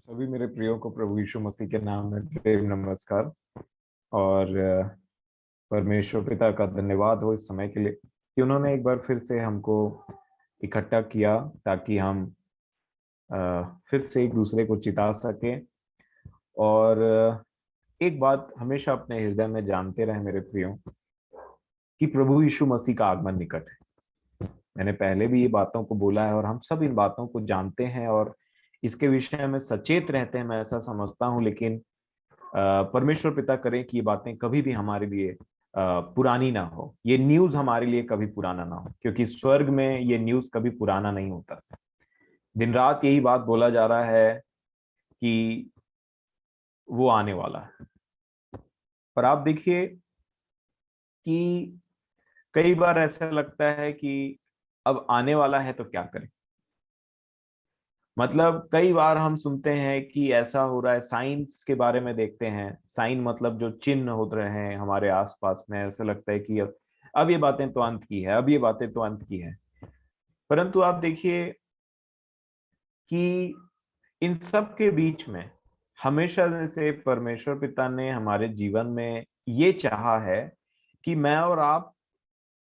सभी मेरे प्रियो को प्रभु यीशु मसीह के नाम में प्रेम नमस्कार। और परमेश्वर पिता का धन्यवाद हो इस समय के लिए कि उन्होंने एक बार फिर से हमको इकट्ठा किया ताकि हम फिर से एक दूसरे को चिता सके। और एक बात हमेशा अपने हृदय में जानते रहे मेरे प्रियो कि प्रभु यीशु मसीह का आगमन निकट है। मैंने पहले भी ये बातों को बोला है और हम सब इन बातों को जानते हैं और इसके विषय में सचेत रहते हैं, मैं ऐसा समझता हूँ। लेकिन परमेश्वर पिता करे कि ये बातें कभी भी हमारे लिए पुरानी ना हो, ये न्यूज हमारे लिए कभी पुराना ना हो, क्योंकि स्वर्ग में ये न्यूज कभी पुराना नहीं होता। दिन रात यही बात बोला जा रहा है कि वो आने वाला है। पर आप देखिए कि कई बार ऐसा लगता है कि अब आने वाला है तो क्या करें। मतलब कई बार हम सुनते हैं कि ऐसा हो रहा है, साइंस के बारे में देखते हैं, साइन मतलब जो चिन्ह हो रहे हैं हमारे आसपास में, ऐसा लगता है कि अब ये बातें तो अंत की है, अब ये बातें तो अंत की है। परंतु आप देखिए कि इन सब के बीच में हमेशा से परमेश्वर पिता ने हमारे जीवन में ये चाहा है कि मैं और आप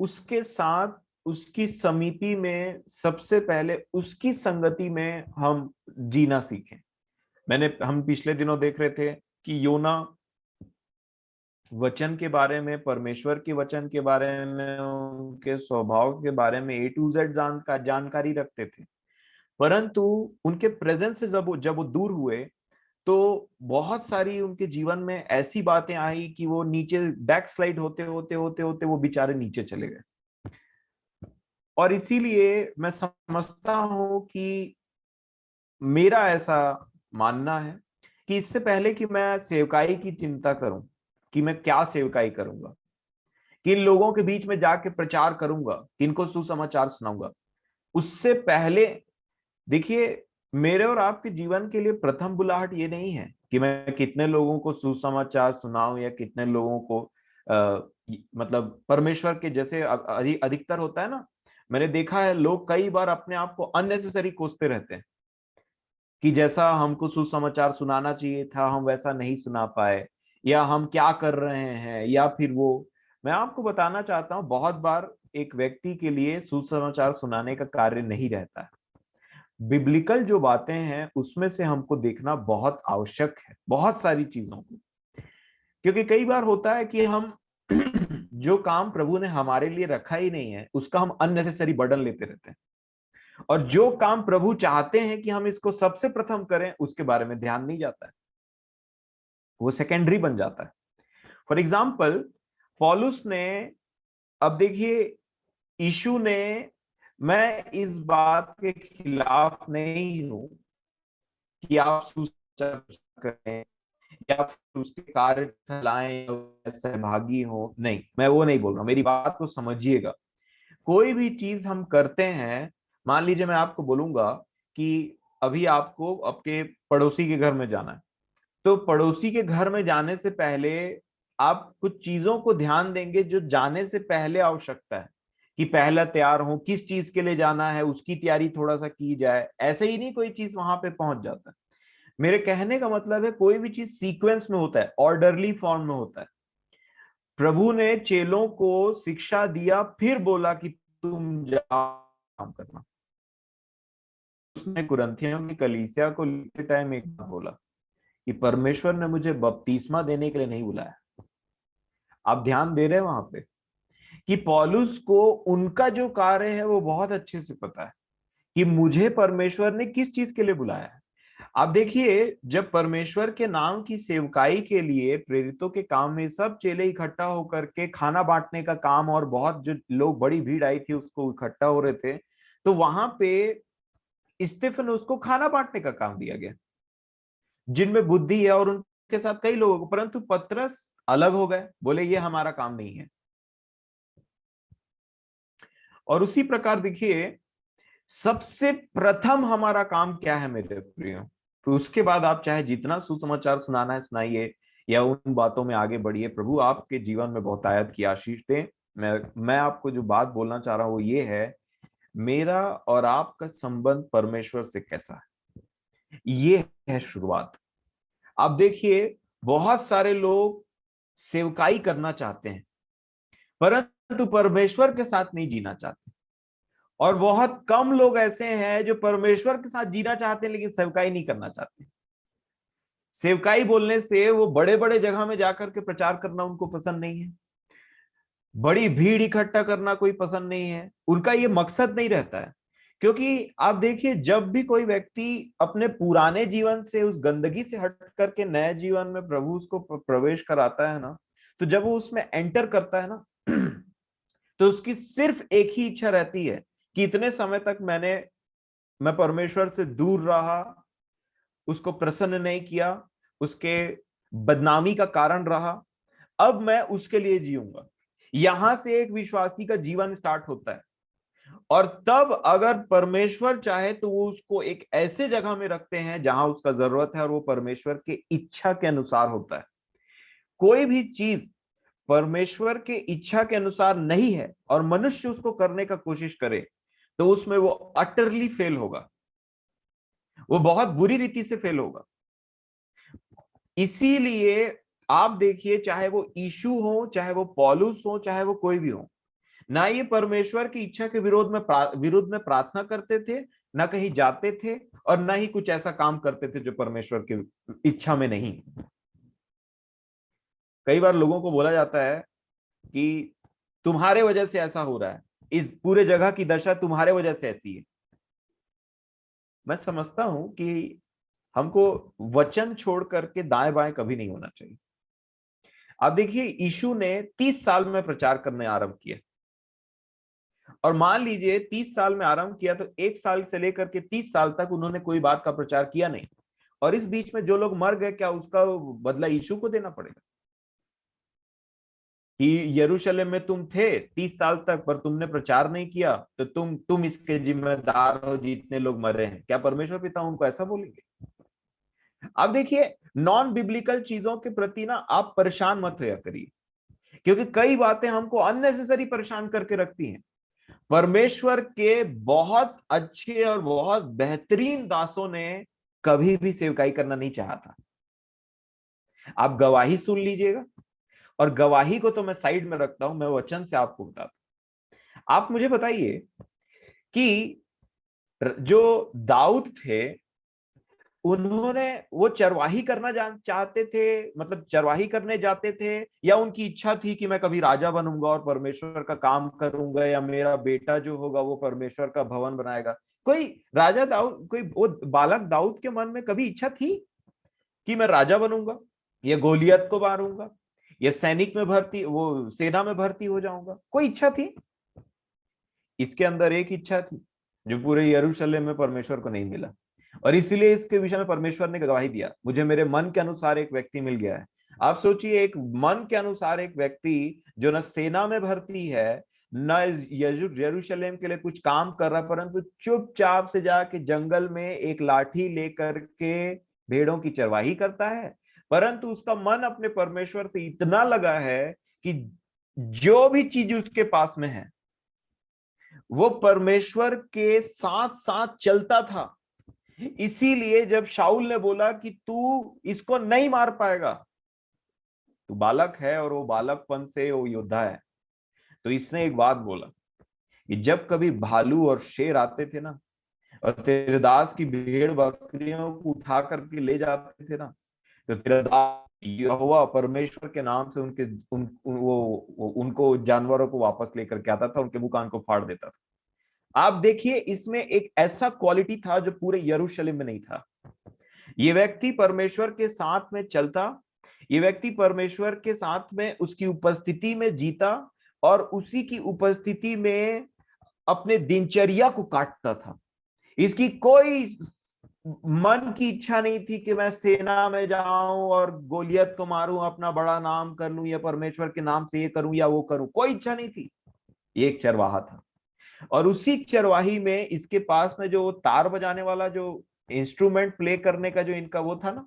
उसके साथ, उसकी समीपी में, सबसे पहले उसकी संगति में हम जीना सीखें। हम पिछले दिनों देख रहे थे कि योना वचन के बारे में, परमेश्वर के वचन के बारे में, उनके स्वभाव के बारे में A to Z जानकारी रखते थे। परंतु उनके प्रेजेंस से जब वो दूर हुए तो बहुत सारी उनके जीवन में ऐसी बातें आई कि वो नीचे बैक स्लाइड होते होते होते होते वो बेचारे नीचे चले गए। और इसीलिए मैं समझता हूं कि मेरा ऐसा मानना है कि इससे पहले कि मैं सेवकाई की चिंता करूं कि मैं क्या सेवकाई करूंगा, किन लोगों के बीच में जाके प्रचार करूंगा, किनको सुसमाचार सुनाऊंगा, उससे पहले देखिए मेरे और आपके जीवन के लिए प्रथम बुलाहट ये नहीं है कि मैं कितने लोगों को सुसमाचार सुनाऊं या कितने लोगों को मतलब परमेश्वर के जैसे अधिकतर होता है ना। मैंने देखा है लोग कई बार अपने आप को अननेसेसरी कोसते रहते हैं कि जैसा हमको सुसमाचार सुनाना चाहिए था हम वैसा नहीं सुना पाए, या हम क्या कर रहे हैं, या फिर वो। मैं आपको बताना चाहता हूं, बहुत बार एक व्यक्ति के लिए सुसमाचार सुनाने का कार्य नहीं रहता है। बिब्लिकल जो बातें हैं उसमें से हमको देखना बहुत आवश्यक है, बहुत सारी चीजों को। क्योंकि कई बार होता है कि हम जो काम प्रभु ने हमारे लिए रखा ही नहीं है उसका हम अननेसेसरी बर्डन लेते रहते हैं, और जो काम प्रभु चाहते हैं कि हम इसको सबसे प्रथम करें उसके बारे में ध्यान नहीं जाता है, वो सेकेंडरी बन जाता है। फॉर एग्जाम्पल पौलुस ने, अब देखिए यीशु ने, मैं इस बात के खिलाफ नहीं हूं कि आप सुसमाचार करें या फिर उसके कार्य फैलाएं, सहभागी हो, नहीं, मैं वो नहीं बोल रहा हूं, मेरी बात को समझिएगा। कोई भी चीज हम करते हैं, मान लीजिए मैं आपको बोलूंगा कि अभी आपको आपके पड़ोसी के घर में जाना है, तो पड़ोसी के घर में जाने से पहले आप कुछ चीजों को ध्यान देंगे जो जाने से पहले आवश्यकता है, कि पहला तैयार हो, किस चीज के लिए जाना है उसकी तैयारी थोड़ा सा की जाए। ऐसे ही नहीं कोई चीज वहां पे पहुंच जाता है। मेरे कहने का मतलब है कोई भी चीज सीक्वेंस में होता है, ऑर्डरली फॉर्म में होता है। प्रभु ने चेलों को शिक्षा दिया फिर बोला कि तुम जाओ काम करना। उसने कुरिन्थियों की कलीसिया को लिखते टाइम एक बात बोला कि परमेश्वर ने मुझे बपतिस्मा देने के लिए नहीं बुलाया। आप ध्यान दे रहे हैं वहां पे कि पौलुस को उनका जो कार्य है वो बहुत अच्छे से पता है कि मुझे परमेश्वर ने किस चीज के लिए बुलाया है। आप देखिए जब परमेश्वर के नाम की सेवकाई के लिए प्रेरितों के काम में सब चेले इकट्ठा होकर के खाना बांटने का काम, और बहुत जो लोग, बड़ी भीड़ आई थी उसको इकट्ठा हो रहे थे, तो वहां पे स्तिफनुस को खाना बांटने का काम दिया गया, जिनमें बुद्धि है, और उनके साथ कई लोगों को। परंतु पतरस अलग हो गए, बोले ये हमारा काम नहीं है। और उसी प्रकार देखिए सबसे प्रथम हमारा काम क्या है मेरे प्रियो, तो उसके बाद आप चाहे जितना सुसमाचार सुनाना है सुनाइए या उन बातों में आगे बढ़िए। प्रभु आपके जीवन में बहुतायत की आशीष दे। मैं आपको जो बात बोलना चाह रहा हूं वो ये है, मेरा और आपका संबंध परमेश्वर से कैसा है। ये है शुरुआत। अब देखिए, बहुत सारे लोग सेवकाई करना चाहते हैं परंतु परमेश्वर के साथ नहीं जीना चाहते, और बहुत कम लोग ऐसे हैं जो परमेश्वर के साथ जीना चाहते हैं लेकिन सेवकाई नहीं करना चाहते। सेवकाई बोलने से वो बड़े बड़े जगह में जाकर के प्रचार करना उनको पसंद नहीं है, बड़ी भीड़ इकट्ठा करना कोई पसंद नहीं है, उनका ये मकसद नहीं रहता है। क्योंकि आप देखिए, जब भी कोई व्यक्ति अपने पुराने जीवन से, उस गंदगी से हट करके नए जीवन में प्रभु उसको प्रवेश कराता है ना, तो जब वो उसमें एंटर करता है ना तो उसकी सिर्फ एक ही इच्छा रहती है कि इतने समय तक मैं परमेश्वर से दूर रहा, उसको प्रसन्न नहीं किया, उसके बदनामी का कारण रहा, अब मैं उसके लिए जीऊंगा। यहां से एक विश्वासी का जीवन स्टार्ट होता है। और तब अगर परमेश्वर चाहे तो वो उसको एक ऐसे जगह में रखते हैं जहां उसका जरूरत है, और वो परमेश्वर के इच्छा के अनुसार होता है। कोई भी चीज परमेश्वर के इच्छा के अनुसार नहीं है और मनुष्य उसको करने का कोशिश करे तो उसमें वो अटरली फेल होगा, वो बहुत बुरी रीति से फेल होगा। इसीलिए आप देखिए, चाहे वो यीशु हो, चाहे वो पौलुस हो, चाहे वो कोई भी हो, ना ये परमेश्वर की इच्छा के विरुद्ध में प्रार्थना करते थे, ना कहीं जाते थे, और ना ही कुछ ऐसा काम करते थे जो परमेश्वर की इच्छा में नहीं। कई बार लोगों को बोला जाता है कि तुम्हारे वजह से ऐसा हो रहा है, इस पूरे जगह की दशा तुम्हारे वजह से ऐसी है। मैं समझता हूं कि हमको वचन छोड़ करके दाएं बाएं कभी नहीं होना चाहिए। अब देखिए, यीशु ने 30 साल में प्रचार करने आरंभ किया, और मान लीजिए 30 साल में आरंभ किया तो 1 साल से लेकर के 30 साल तक उन्होंने कोई बात का प्रचार किया नहीं, और इस बीच में जो लोग मर गए, क्या उसका बदला यीशु को देना पड़ेगा? कि यरूशलेम में तुम थे 30 साल तक पर तुमने प्रचार नहीं किया, तो तुम इसके जिम्मेदार हो जितने लोग मरे हैं? क्या परमेश्वर पिता उनको ऐसा बोलेंगे? अब देखिए, नॉन बिब्लिकल चीजों के प्रति ना आप परेशान मत होया करिए, क्योंकि कई बातें हमको अननेसेसरी परेशान करके रखती हैं। परमेश्वर के बहुत अच्छे और बहुत बेहतरीन दासों ने कभी भी सेवकाई करना नहीं चाहा था। आप गवाही सुन लीजिएगा, और गवाही को तो मैं साइड में रखता हूं, मैं वचन से आपको बताता हूं। आप मुझे बताइए कि जो दाऊद थे, उन्होंने वो चरवाही करना चाहते थे, मतलब चरवाही करने जाते थे, या उनकी इच्छा थी कि मैं कभी राजा बनूंगा और परमेश्वर का काम करूंगा, या मेरा बेटा जो होगा वो परमेश्वर का भवन बनाएगा? कोई राजा दाऊद, कोई वो बालक दाऊद के मन में कभी इच्छा थी कि मैं राजा बनूंगा, या गोलियत को मारूंगा, या सैनिक में भर्ती, वो सेना में भर्ती हो जाऊंगा? कोई इच्छा थी? इसके अंदर एक इच्छा थी जो पूरे यरूशलेम में परमेश्वर को नहीं मिला, और इसीलिए इसके विषय में परमेश्वर ने गवाही दिया, मुझे मेरे मन के अनुसार एक व्यक्ति मिल गया है। आप सोचिए, एक मन के अनुसार एक व्यक्ति जो न सेना में भर्ती है, न यरूशलेम के लिए कुछ काम कर रहा, परंतु चुपचाप से जाके जंगल में एक लाठी लेकर के भेड़ों की चरवाही करता है, परंतु उसका मन अपने परमेश्वर से इतना लगा है कि जो भी चीज उसके पास में है वो परमेश्वर के साथ साथ चलता था। इसीलिए जब शाऊल ने बोला कि तू इसको नहीं मार पाएगा, तू बालक है और वो बालकपन से वो योद्धा है, तो इसने एक बात बोला कि जब कभी भालू और शेर आते थे ना, और तेरे दास की भेड़ बकरियों को उठा करके ले जाते थे ना, तो तेरा दास यहोवा परमेश्वर के नाम से वो उनको जानवरों को वापस लेकर के आता था, उनके मुंह कान को फाड़ देता था। आप देखिए, इसमें एक ऐसा क्वालिटी था जो पूरे यरूशलेम में नहीं था। ये व्यक्ति परमेश्वर के साथ में चलता, ये व्यक्ति परमेश्वर के साथ में उसकी उपस्थिति में जीता, और उसी की उपस्थिति में अपने दिनचर्या को काटता था। इसकी कोई मन की इच्छा नहीं थी कि मैं सेना में जाऊं और गोलियत को मारूं, अपना बड़ा नाम कर लूं, या परमेश्वर के नाम से ये करूं या वो करूं, कोई इच्छा नहीं थी। ये एक चरवाहा था, और उसी चरवाही में इसके पास में जो तार बजाने वाला जो इंस्ट्रूमेंट प्ले करने का जो इनका वो था ना,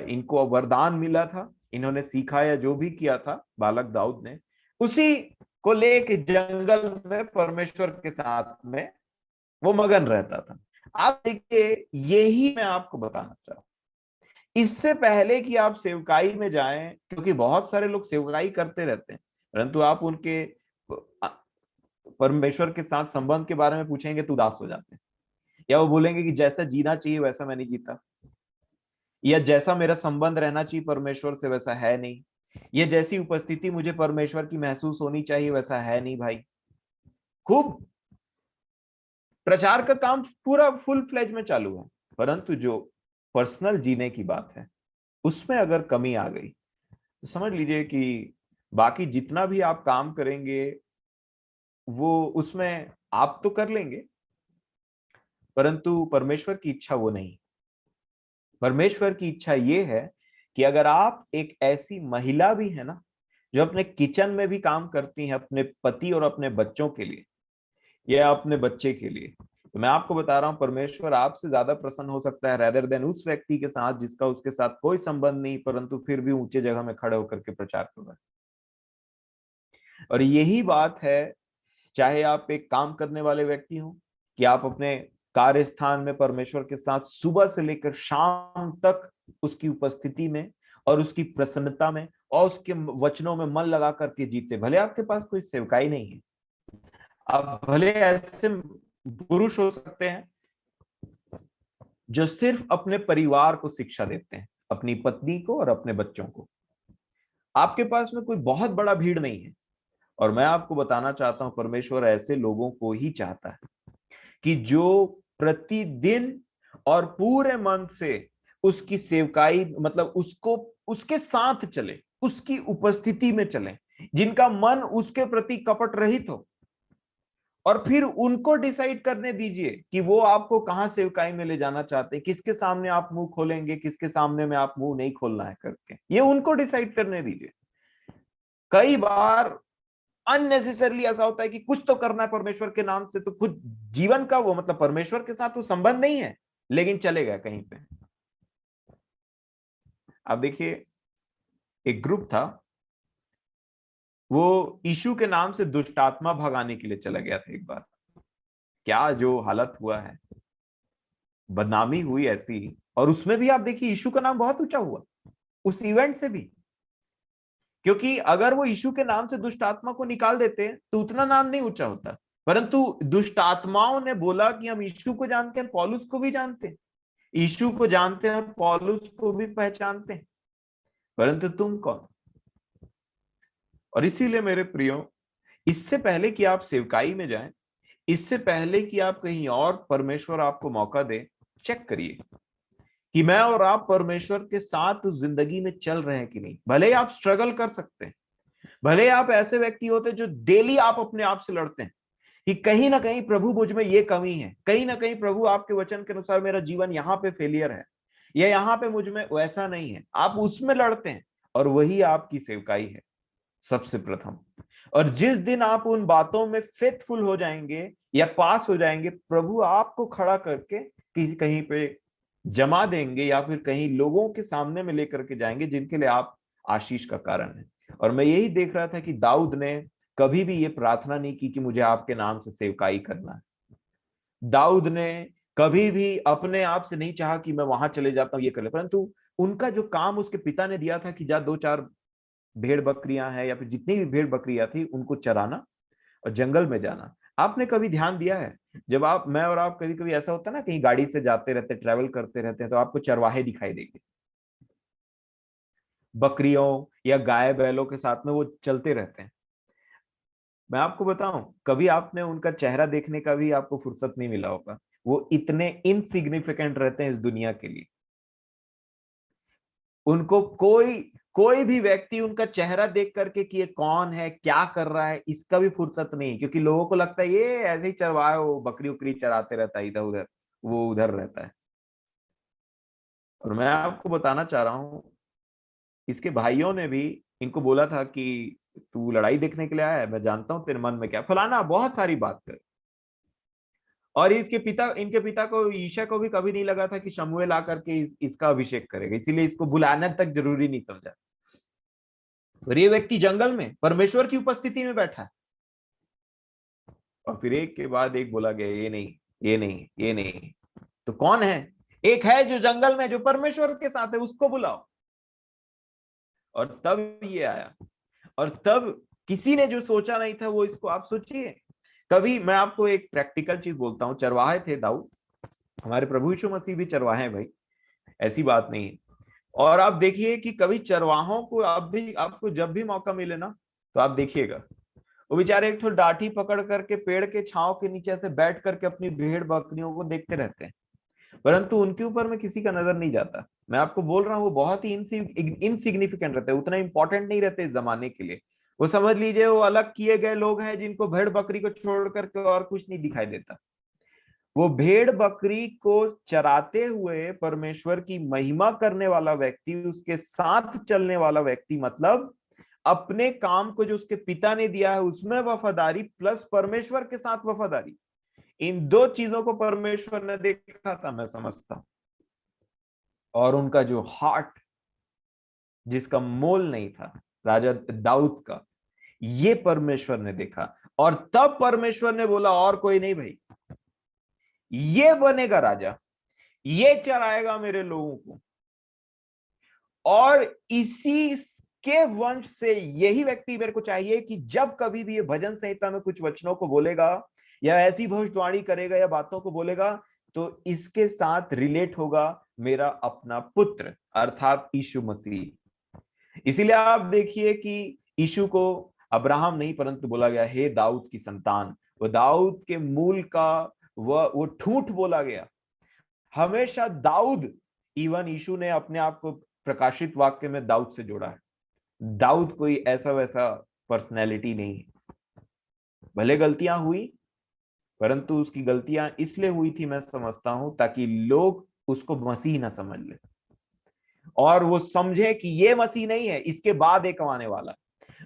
इनको वरदान मिला था, इन्होंने सीखा या जो भी किया था बालक दाऊद ने, उसी को लेके जंगल में परमेश्वर के साथ में वो मगन रहता था। आप देखिए, यही मैं आपको बताना चाह रहा हूं। इससे पहले कि आप सेवकाई में जाएं, क्योंकि बहुत सारे लोग सेवकाई करते रहते हैं, परंतु आप उनके परमेश्वर के साथ संबंध के बारे में पूछेंगे तो उदास हो जाते हैं, या वो बोलेंगे कि जैसा जीना चाहिए वैसा मैं नहीं जीता, या जैसा मेरा संबंध रहना चाहिए परमेश्वर से वैसा है नहीं, ये जैसी उपस्थिति मुझे परमेश्वर की महसूस होनी चाहिए वैसा है नहीं भाई। खूब प्रचार का काम पूरा फुल फ्लेज में चालू है, परंतु जो पर्सनल जीने की बात है उसमें अगर कमी आ गई तो समझ लीजिए कि बाकी जितना भी आप काम करेंगे वो उसमें आप तो कर लेंगे, परंतु परमेश्वर की इच्छा वो नहीं। परमेश्वर की इच्छा ये है कि अगर आप एक ऐसी महिला भी है ना जो अपने किचन में भी काम करती हैं अपने पति और अपने बच्चों के लिए या अपने बच्चे के लिए, तो मैं आपको बता रहा हूं परमेश्वर आपसे ज्यादा प्रसन्न हो सकता है रेदर देन उस व्यक्ति के साथ जिसका उसके साथ कोई संबंध नहीं, परंतु फिर भी ऊंचे जगह में खड़े होकर के प्रचार कर रहा है। और यही बात है, चाहे आप एक काम करने वाले व्यक्ति हो कि आप अपने कार्य स्थान में परमेश्वर के साथ सुबह से लेकर शाम तक उसकी उपस्थिति में और उसकी प्रसन्नता में और उसके वचनों में मन लगा करके जीते, भले आपके पास कोई सेवकाई नहीं है, आप भले ऐसे पुरुष हो सकते हैं जो सिर्फ अपने परिवार को शिक्षा देते हैं, अपनी पत्नी को और अपने बच्चों को, आपके पास में कोई बहुत बड़ा भीड़ नहीं है। और मैं आपको बताना चाहता हूं परमेश्वर ऐसे लोगों को ही चाहता है कि जो प्रतिदिन और पूरे मन से उसकी सेवकाई मतलब उसको उसके साथ चले, उसकी उपस्थिति में चले, जिनका मन उसके प्रति कपट रहित हो। और फिर उनको डिसाइड करने दीजिए कि वो आपको कहां सेवकाई में ले जाना चाहते हैं, किसके सामने आप मुंह खोलेंगे, किसके सामने में आप मुंह नहीं खोलना है करके, ये उनको डिसाइड करने दीजिए। कई बार अननेसेसरली ऐसा होता है कि कुछ तो करना है परमेश्वर के नाम से, तो कुछ जीवन का वो मतलब परमेश्वर के साथ वो संबंध नहीं है, लेकिन चलेगा कहीं पे। अब देखिए, एक ग्रुप था, वो यीशु के नाम से दुष्ट आत्मा भगाने के लिए चला गया था एक बार। क्या जो हालत हुआ है, बदनामी हुई ऐसी, और उसमें भी आप देखिए यीशु का नाम बहुत ऊंचा हुआ उस इवेंट से भी, क्योंकि अगर वो यीशु के नाम से दुष्ट आत्मा को निकाल देते तो उतना नाम नहीं ऊंचा होता, परंतु दुष्ट आत्माओं ने बोला कि हम यीशु को जानते हैं, पौलुस को भी जानते हैं, यीशु को जानते हैं और पौलुस को भी पहचानते हैं, परंतु तुम कौन। और इसीलिए मेरे प्रियो, इससे पहले कि आप सेवकाई में जाएं, इससे पहले कि आप कहीं और परमेश्वर आपको मौका दे, चेक करिए कि मैं और आप परमेश्वर के साथ उस जिंदगी में चल रहे हैं कि नहीं। भले ही आप स्ट्रगल कर सकते हैं, भले ही आप ऐसे व्यक्ति होते जो डेली आप अपने आप से लड़ते हैं कि कहीं ना कहीं प्रभु मुझ में ये कमी है, कहीं ना कहीं प्रभु आपके वचन के अनुसार मेरा जीवन यहाँ पे फेलियर है, या यहाँ पे मुझ में वैसा नहीं है, आप उसमें लड़ते हैं, और वही आपकी सेवकाई है सबसे प्रथम। और जिस दिन आप उन बातों में फेथफुल हो जाएंगे या पास हो जाएंगे, प्रभु आपको खड़ा करके कहीं पे जमा देंगे या फिर कहीं लोगों के सामने में लेकर के जाएंगे जिनके लिए आप आशीष का कारण है। और मैं यही देख रहा था कि दाऊद ने कभी भी ये प्रार्थना नहीं की कि मुझे आपके नाम से सेवकाई करना है। दाऊद ने कभी भी अपने आप से नहीं चाहा कि मैं वहां चले जाता हूं ये कर ले, परंतु उनका जो काम उसके पिता ने दिया था कि जा दो चार भेड़ बकरियां हैं या फिर जितनी भी भेड़ बकरियां थी उनको चराना और जंगल में जाना। आपने कभी ध्यान दिया है, जब आप मैं और आप कभी कभी ऐसा होता है ना, कहीं गाड़ी से जाते रहते ट्रैवल करते रहते हैं तो आपको चरवाहे दिखाई देंगे, बकरियों या गाय बैलों के साथ में वो चलते रहते हैं। मैं आपको बताऊं, कभी आपने उनका चेहरा देखने का भी आपको फुर्सत नहीं मिला होगा, वो इतने इनसिग्निफिकेंट रहते हैं इस दुनिया के लिए। उनको कोई कोई भी व्यक्ति उनका चेहरा देख करके कि ये कौन है क्या कर रहा है इसका भी फुर्सत नहीं, क्योंकि लोगों को लगता है ये ऐसे ही चरवाहा, वो बकरी उकरी चराते रहता है इधर उधर, वो उधर रहता है। और मैं आपको बताना चाह रहा हूँ, इसके भाइयों ने भी इनको बोला था कि तू लड़ाई देखने के लिए आया है, मैं जानता हूँ तेरे मन में क्या, फलाना बहुत सारी बात कर। और इनके पिता को ईशा को भी कभी नहीं लगा था कि शमूएल आकर के इसका अभिषेक करेगा, इसीलिए इसको बुलाना तक जरूरी नहीं समझा। और ये व्यक्ति जंगल में परमेश्वर की उपस्थिति में बैठा है, और फिर एक के बाद एक बोला गया ये नहीं, ये नहीं, ये नहीं। तो कौन है? एक है जो जंगल में, जो परमेश्वर के साथ है, उसको बुलाओ। और तब ये आया। और तब किसी ने जो सोचा नहीं था वो इसको आप सोचिए। कभी मैं आपको एक प्रैक्टिकल चीज बोलता हूँ, चरवाहे थे दाऊद, हमारे प्रभु यीशु मसीह भी चरवाहे हैं भाई, ऐसी बात नहीं है। और आप देखिए कि कभी चरवाहों को आप भी, आपको जब भी मौका मिले ना, तो आप देखिएगा वो बेचारे एक तो डाठी पकड़ करके पेड़ के छांव के नीचे से बैठ करके अपनी भेड़ बकरियों को देखते रहते हैं, परंतु उनके ऊपर में किसी का नजर नहीं जाता। मैं आपको बोल रहा हूँ वो बहुत ही इनसिग्निफिकेंट रहते हैं, उतना इंपॉर्टेंट नहीं रहते इस जमाने के लिए। वो समझ लीजिए वो अलग किए गए लोग हैं जिनको भेड़ बकरी को छोड़ करके और कुछ नहीं दिखाई देता। वो भेड़ बकरी को चराते हुए परमेश्वर की महिमा करने वाला व्यक्ति, उसके साथ चलने वाला व्यक्ति, मतलब अपने काम को जो उसके पिता ने दिया है उसमें वफादारी प्लस परमेश्वर के साथ वफादारी, इन दो चीजों को परमेश्वर ने देखा था, मैं समझता हूं। और उनका जो हार्ट, जिसका मोल नहीं था राजा दाऊद का, ये परमेश्वर ने देखा। और तब परमेश्वर ने बोला और कोई नहीं भाई, ये बनेगा राजा, ये चराएगा मेरे लोगों को, और इसी के वंश से यही व्यक्ति मेरे को चाहिए कि जब कभी भी ये भजन संहिता में कुछ वचनों को बोलेगा या ऐसी भविष्यवाणी करेगा या बातों को बोलेगा, तो इसके साथ रिलेट होगा मेरा अपना पुत्र अर्थात यीशु मसीह। इसीलिए आप देखिए कि यीशु को अब्राहम नहीं परंतु बोला गया हे दाऊद की संतान। वो दाऊद के मूल का वो ठूठ बोला गया हमेशा दाऊद। इवन यीशु ने अपने आप को प्रकाशित वाक्य में दाऊद से जोड़ा है। दाऊद कोई ऐसा वैसा पर्सनैलिटी नहीं है। भले गलतियां हुई, परंतु उसकी गलतियां इसलिए हुई थी मैं समझता हूं ताकि लोग उसको मसीह ना समझ ले, और वो समझे कि ये मसीह नहीं है, इसके बाद एक आने वाला।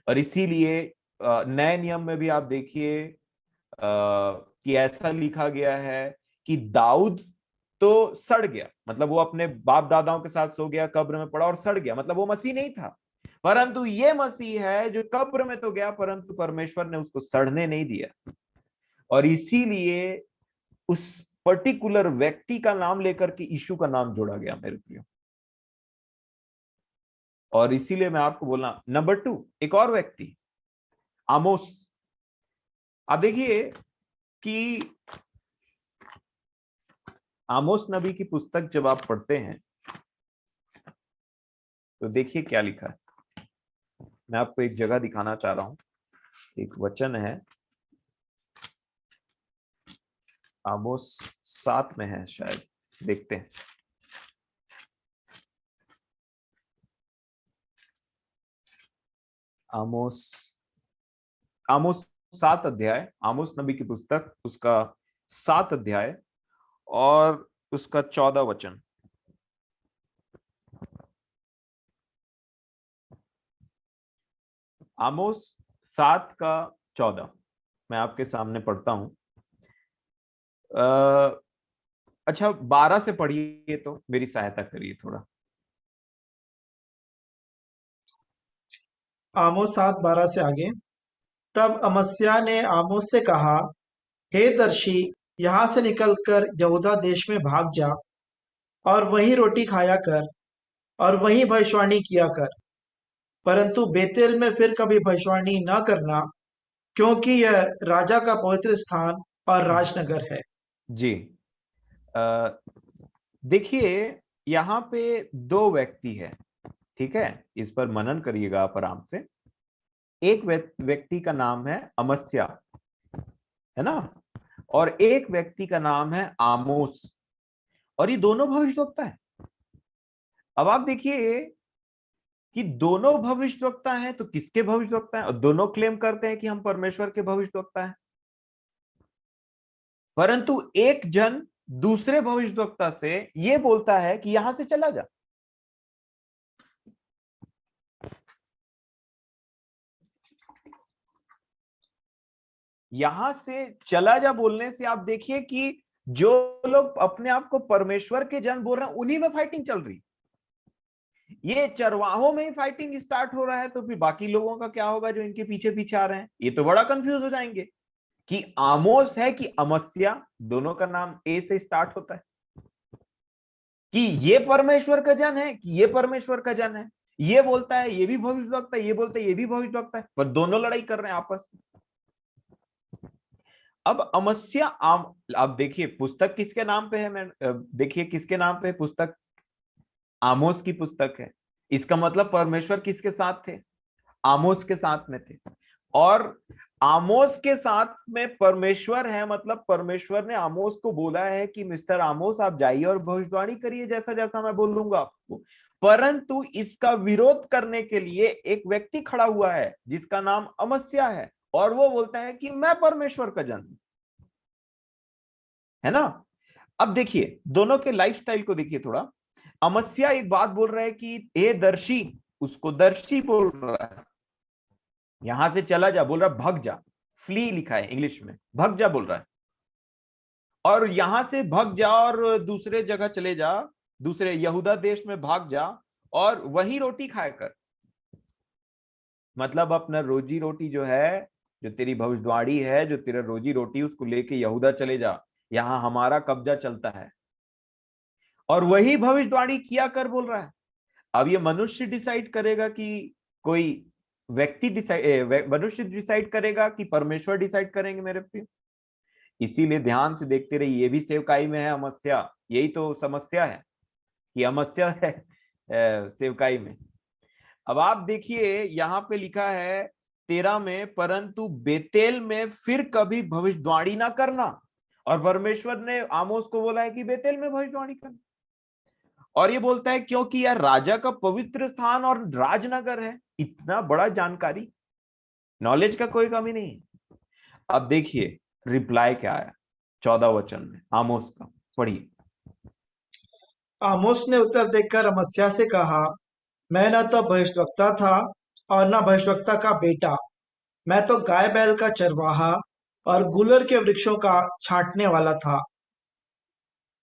और इसीलिए नए नियम में भी आप देखिए कि ऐसा लिखा गया है कि दाऊद तो सड़ गया, मतलब वो अपने बाप दादाओं के साथ सो गया, कब्र में पड़ा और सड़ गया, मतलब वो मसीह नहीं था। परंतु ये मसीह है जो कब्र में तो गया परंतु परमेश्वर ने उसको सड़ने नहीं दिया। और इसीलिए उस पर्टिकुलर व्यक्ति का नाम लेकर के यीशु का नाम जोड़ा गया मेरे प्रियो। और इसीलिए मैं आपको बोलना, नंबर 2 एक और व्यक्ति आमोस। आप देखिए कि आमोस नबी की पुस्तक जब आप पढ़ते हैं तो देखिए क्या लिखा है। मैं आपको एक जगह दिखाना चाह रहा हूं, एक वचन है, आमोस 7 में है शायद, देखते हैं। आमोस आमोस 7 अध्याय, आमोस नबी की पुस्तक उसका 7 अध्याय और उसका 14 वचन। आमोस 7 का 14 मैं आपके सामने पढ़ता हूं। अच्छा 12 से पढ़िए तो मेरी सहायता करिए थोड़ा। आमोस 7:12 से आगे। तब अमस्याह ने आमोस से कहा, हे दर्शी, यहाँ से निकलकर यहूदा देश में भाग जा और वहीं रोटी खाया कर और वहीं भविष्यवाणी किया कर, परंतु बेतेल में फिर कभी भविष्यवाणी न करना, क्योंकि यह राजा का पवित्र स्थान और राजनगर है। जी देखिए यहाँ पे 2 व्यक्ति है, ठीक है, इस पर मनन करिएगा आप आराम से। एक व्यक्ति का नाम है अमस्या, है ना, और एक व्यक्ति का नाम है आमोस, और ये दोनों भविष्यवक्ता है। अब आप देखिए कि दोनों भविष्यवक्ता हैं, तो किसके भविष्यवक्ता हैं? और दोनों क्लेम करते हैं कि हम परमेश्वर के भविष्यवक्ता हैं, परंतु एक जन दूसरे भविष्यवक्ता से यह बोलता है कि यहां से चला जा। यहां से चला जा बोलने से आप देखिए कि जो लोग अपने आप को परमेश्वर के जन बोल रहे हैं उन्हीं में फाइटिंग चल रही। ये चरवाहों में ही फाइटिंग स्टार्ट हो रहा है, तो फिर बाकी लोगों का क्या होगा जो इनके पीछे पीछे आ रहे हैं? ये तो बड़ा कंफ्यूज हो जाएंगे कि आमोस है कि अमस्या, दोनों का नाम ए से स्टार्ट होता है। कि ये परमेश्वर का जन है, कि ये परमेश्वर का जन है। ये बोलता है ये भी भविष्यवक्ता है, ये बोलता है ये भी भविष्यवक्ता है, पर दोनों लड़ाई कर रहे हैं आपस में। अब अमस्या अब देखिए पुस्तक किसके नाम पे है, मैं देखिए किसके नाम पे है पुस्तक, आमोस की पुस्तक है। इसका मतलब परमेश्वर किसके साथ थे, आमोस के साथ में थे। और आमोस के साथ में परमेश्वर है, मतलब परमेश्वर ने आमोस को बोला है कि मिस्टर आमोस आप जाइए और भविष्यवाणी करिए जैसा जैसा मैं बोलूंगा आपको। परंतु इसका विरोध करने के लिए एक व्यक्ति खड़ा हुआ है जिसका नाम अमस्या है, और वो बोलता है कि मैं परमेश्वर का जन हूं, है ना। अब देखिए दोनों के लाइफस्टाइल को देखिए थोड़ा। अमस्या एक बात बोल रहा है कि ए दर्शी, उसको दर्शी बोल रहा है, यहां से चला जा, बोल रहा भग जा, फ्ली लिखा है इंग्लिश में, भग जा बोल रहा है। और यहां से भग जा और दूसरे जगह चले जा, दूसरे यहूदा देश में भाग जा और वही रोटी खाया कर। मतलब अपना रोजी रोटी जो है, जो तेरी भविष्यवाणी है, जो तेरा रोजी रोटी, उसको लेके यहूदा चले जा, यहां हमारा कब्जा चलता है। और वही भविष्यवाणी किया कर बोल रहा है। अब ये मनुष्य डिसाइड करेगा कि कोई व्यक्ति डिसाइड, मनुष्य डिसाइड करेगा कि परमेश्वर डिसाइड करेंगे मेरे पे। इसीलिए ध्यान से देखते रहिए, ये भी सेवकाई में है अमस्या, यही तो समस्या है कि अमस्या है सेवकाई में। अब आप देखिए यहाँ पे लिखा है 13 में, परंतु बेतेल में फिर कभी भविष्यवाणी ना करना। और परमेश्वर ने आमोस को बोला है कि बेतेल में भविष्यवाणी करना। और ये बोलता है क्योंकि यह राजा का पवित्र स्थान और राजनगर है। इतना बड़ा जानकारी, नॉलेज का कोई कमी नहीं है। अब देखिए रिप्लाई क्या आया 14 वचन में आमोस का, पढ़िए। आमोस ने उत्तर देकर अमस्या से कहा, मैं न तो भविष्यवक्ता था और न भविष्यवक्ता का बेटा। मैं तो गाय बैल का चरवाहा और गूलर के वृक्षों का छांटने वाला था।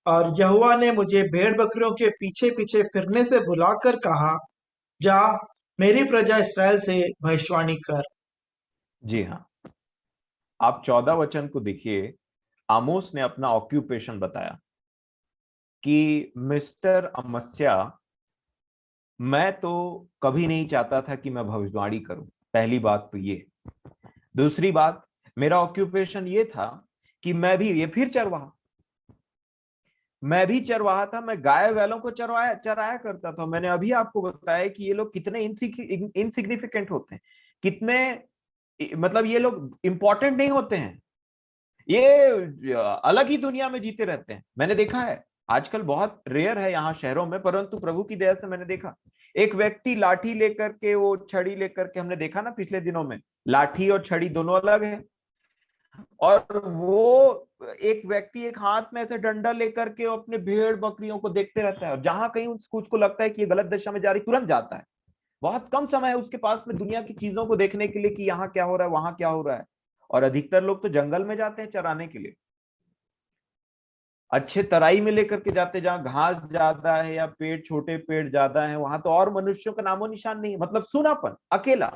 और यहोवा ने मुझे भेड़ बकरियों के पीछे पीछे फिरने से बुलाकर कहा, जा, मेरी प्रजा इसराइल से भविष्यवाणी कर। जी हाँ, आप 14 वचन को देखिए। आमोस ने अपना ऑक्यूपेशन बताया कि मिस्टर अमस्या, मैं तो कभी नहीं चाहता था कि मैं भविष्यवाणी करूं, पहली बात तो ये। दूसरी बात, मेरा ऑक्यूपेशन ये था कि मैं भी, ये फिर चरवाहा, मैं भी चरवाहा था, मैं गाय बैलों को चरवाया चराया करता था। मैंने अभी आपको बताया कि ये लोग कितने इनसिग्निफिकेंट होते हैं, कितने, मतलब ये लोग इंपॉर्टेंट नहीं होते हैं, ये अलग ही दुनिया में जीते रहते हैं। मैंने देखा है आजकल बहुत रेयर है यहाँ शहरों में, परंतु प्रभु की दया से मैंने देखा एक व्यक्ति लाठी लेकर के, वो छड़ी लेकर के, हमने देखा ना पिछले दिनों में, लाठी और छड़ी दोनों अलग है। और वो एक व्यक्ति एक हाथ में ऐसे डंडा लेकर के अपने भेड़ बकरियों को देखते रहता है, और जहां कहीं उसको लगता है कि ये गलत दिशा में जा रही, तुरंत जाता है। बहुत कम समय है उसके पास में दुनिया की चीजों को देखने के लिए कि यहाँ क्या हो रहा है, वहां क्या हो रहा है। और अधिकतर लोग तो जंगल में जाते हैं चराने के लिए, अच्छे तराई में लेकर के जाते, जहां घास ज्यादा है या पेड़, छोटे पेड़ ज्यादा है, वहां तो और मनुष्यों का नामो निशान नहीं है, मतलब सूनापन, अकेला।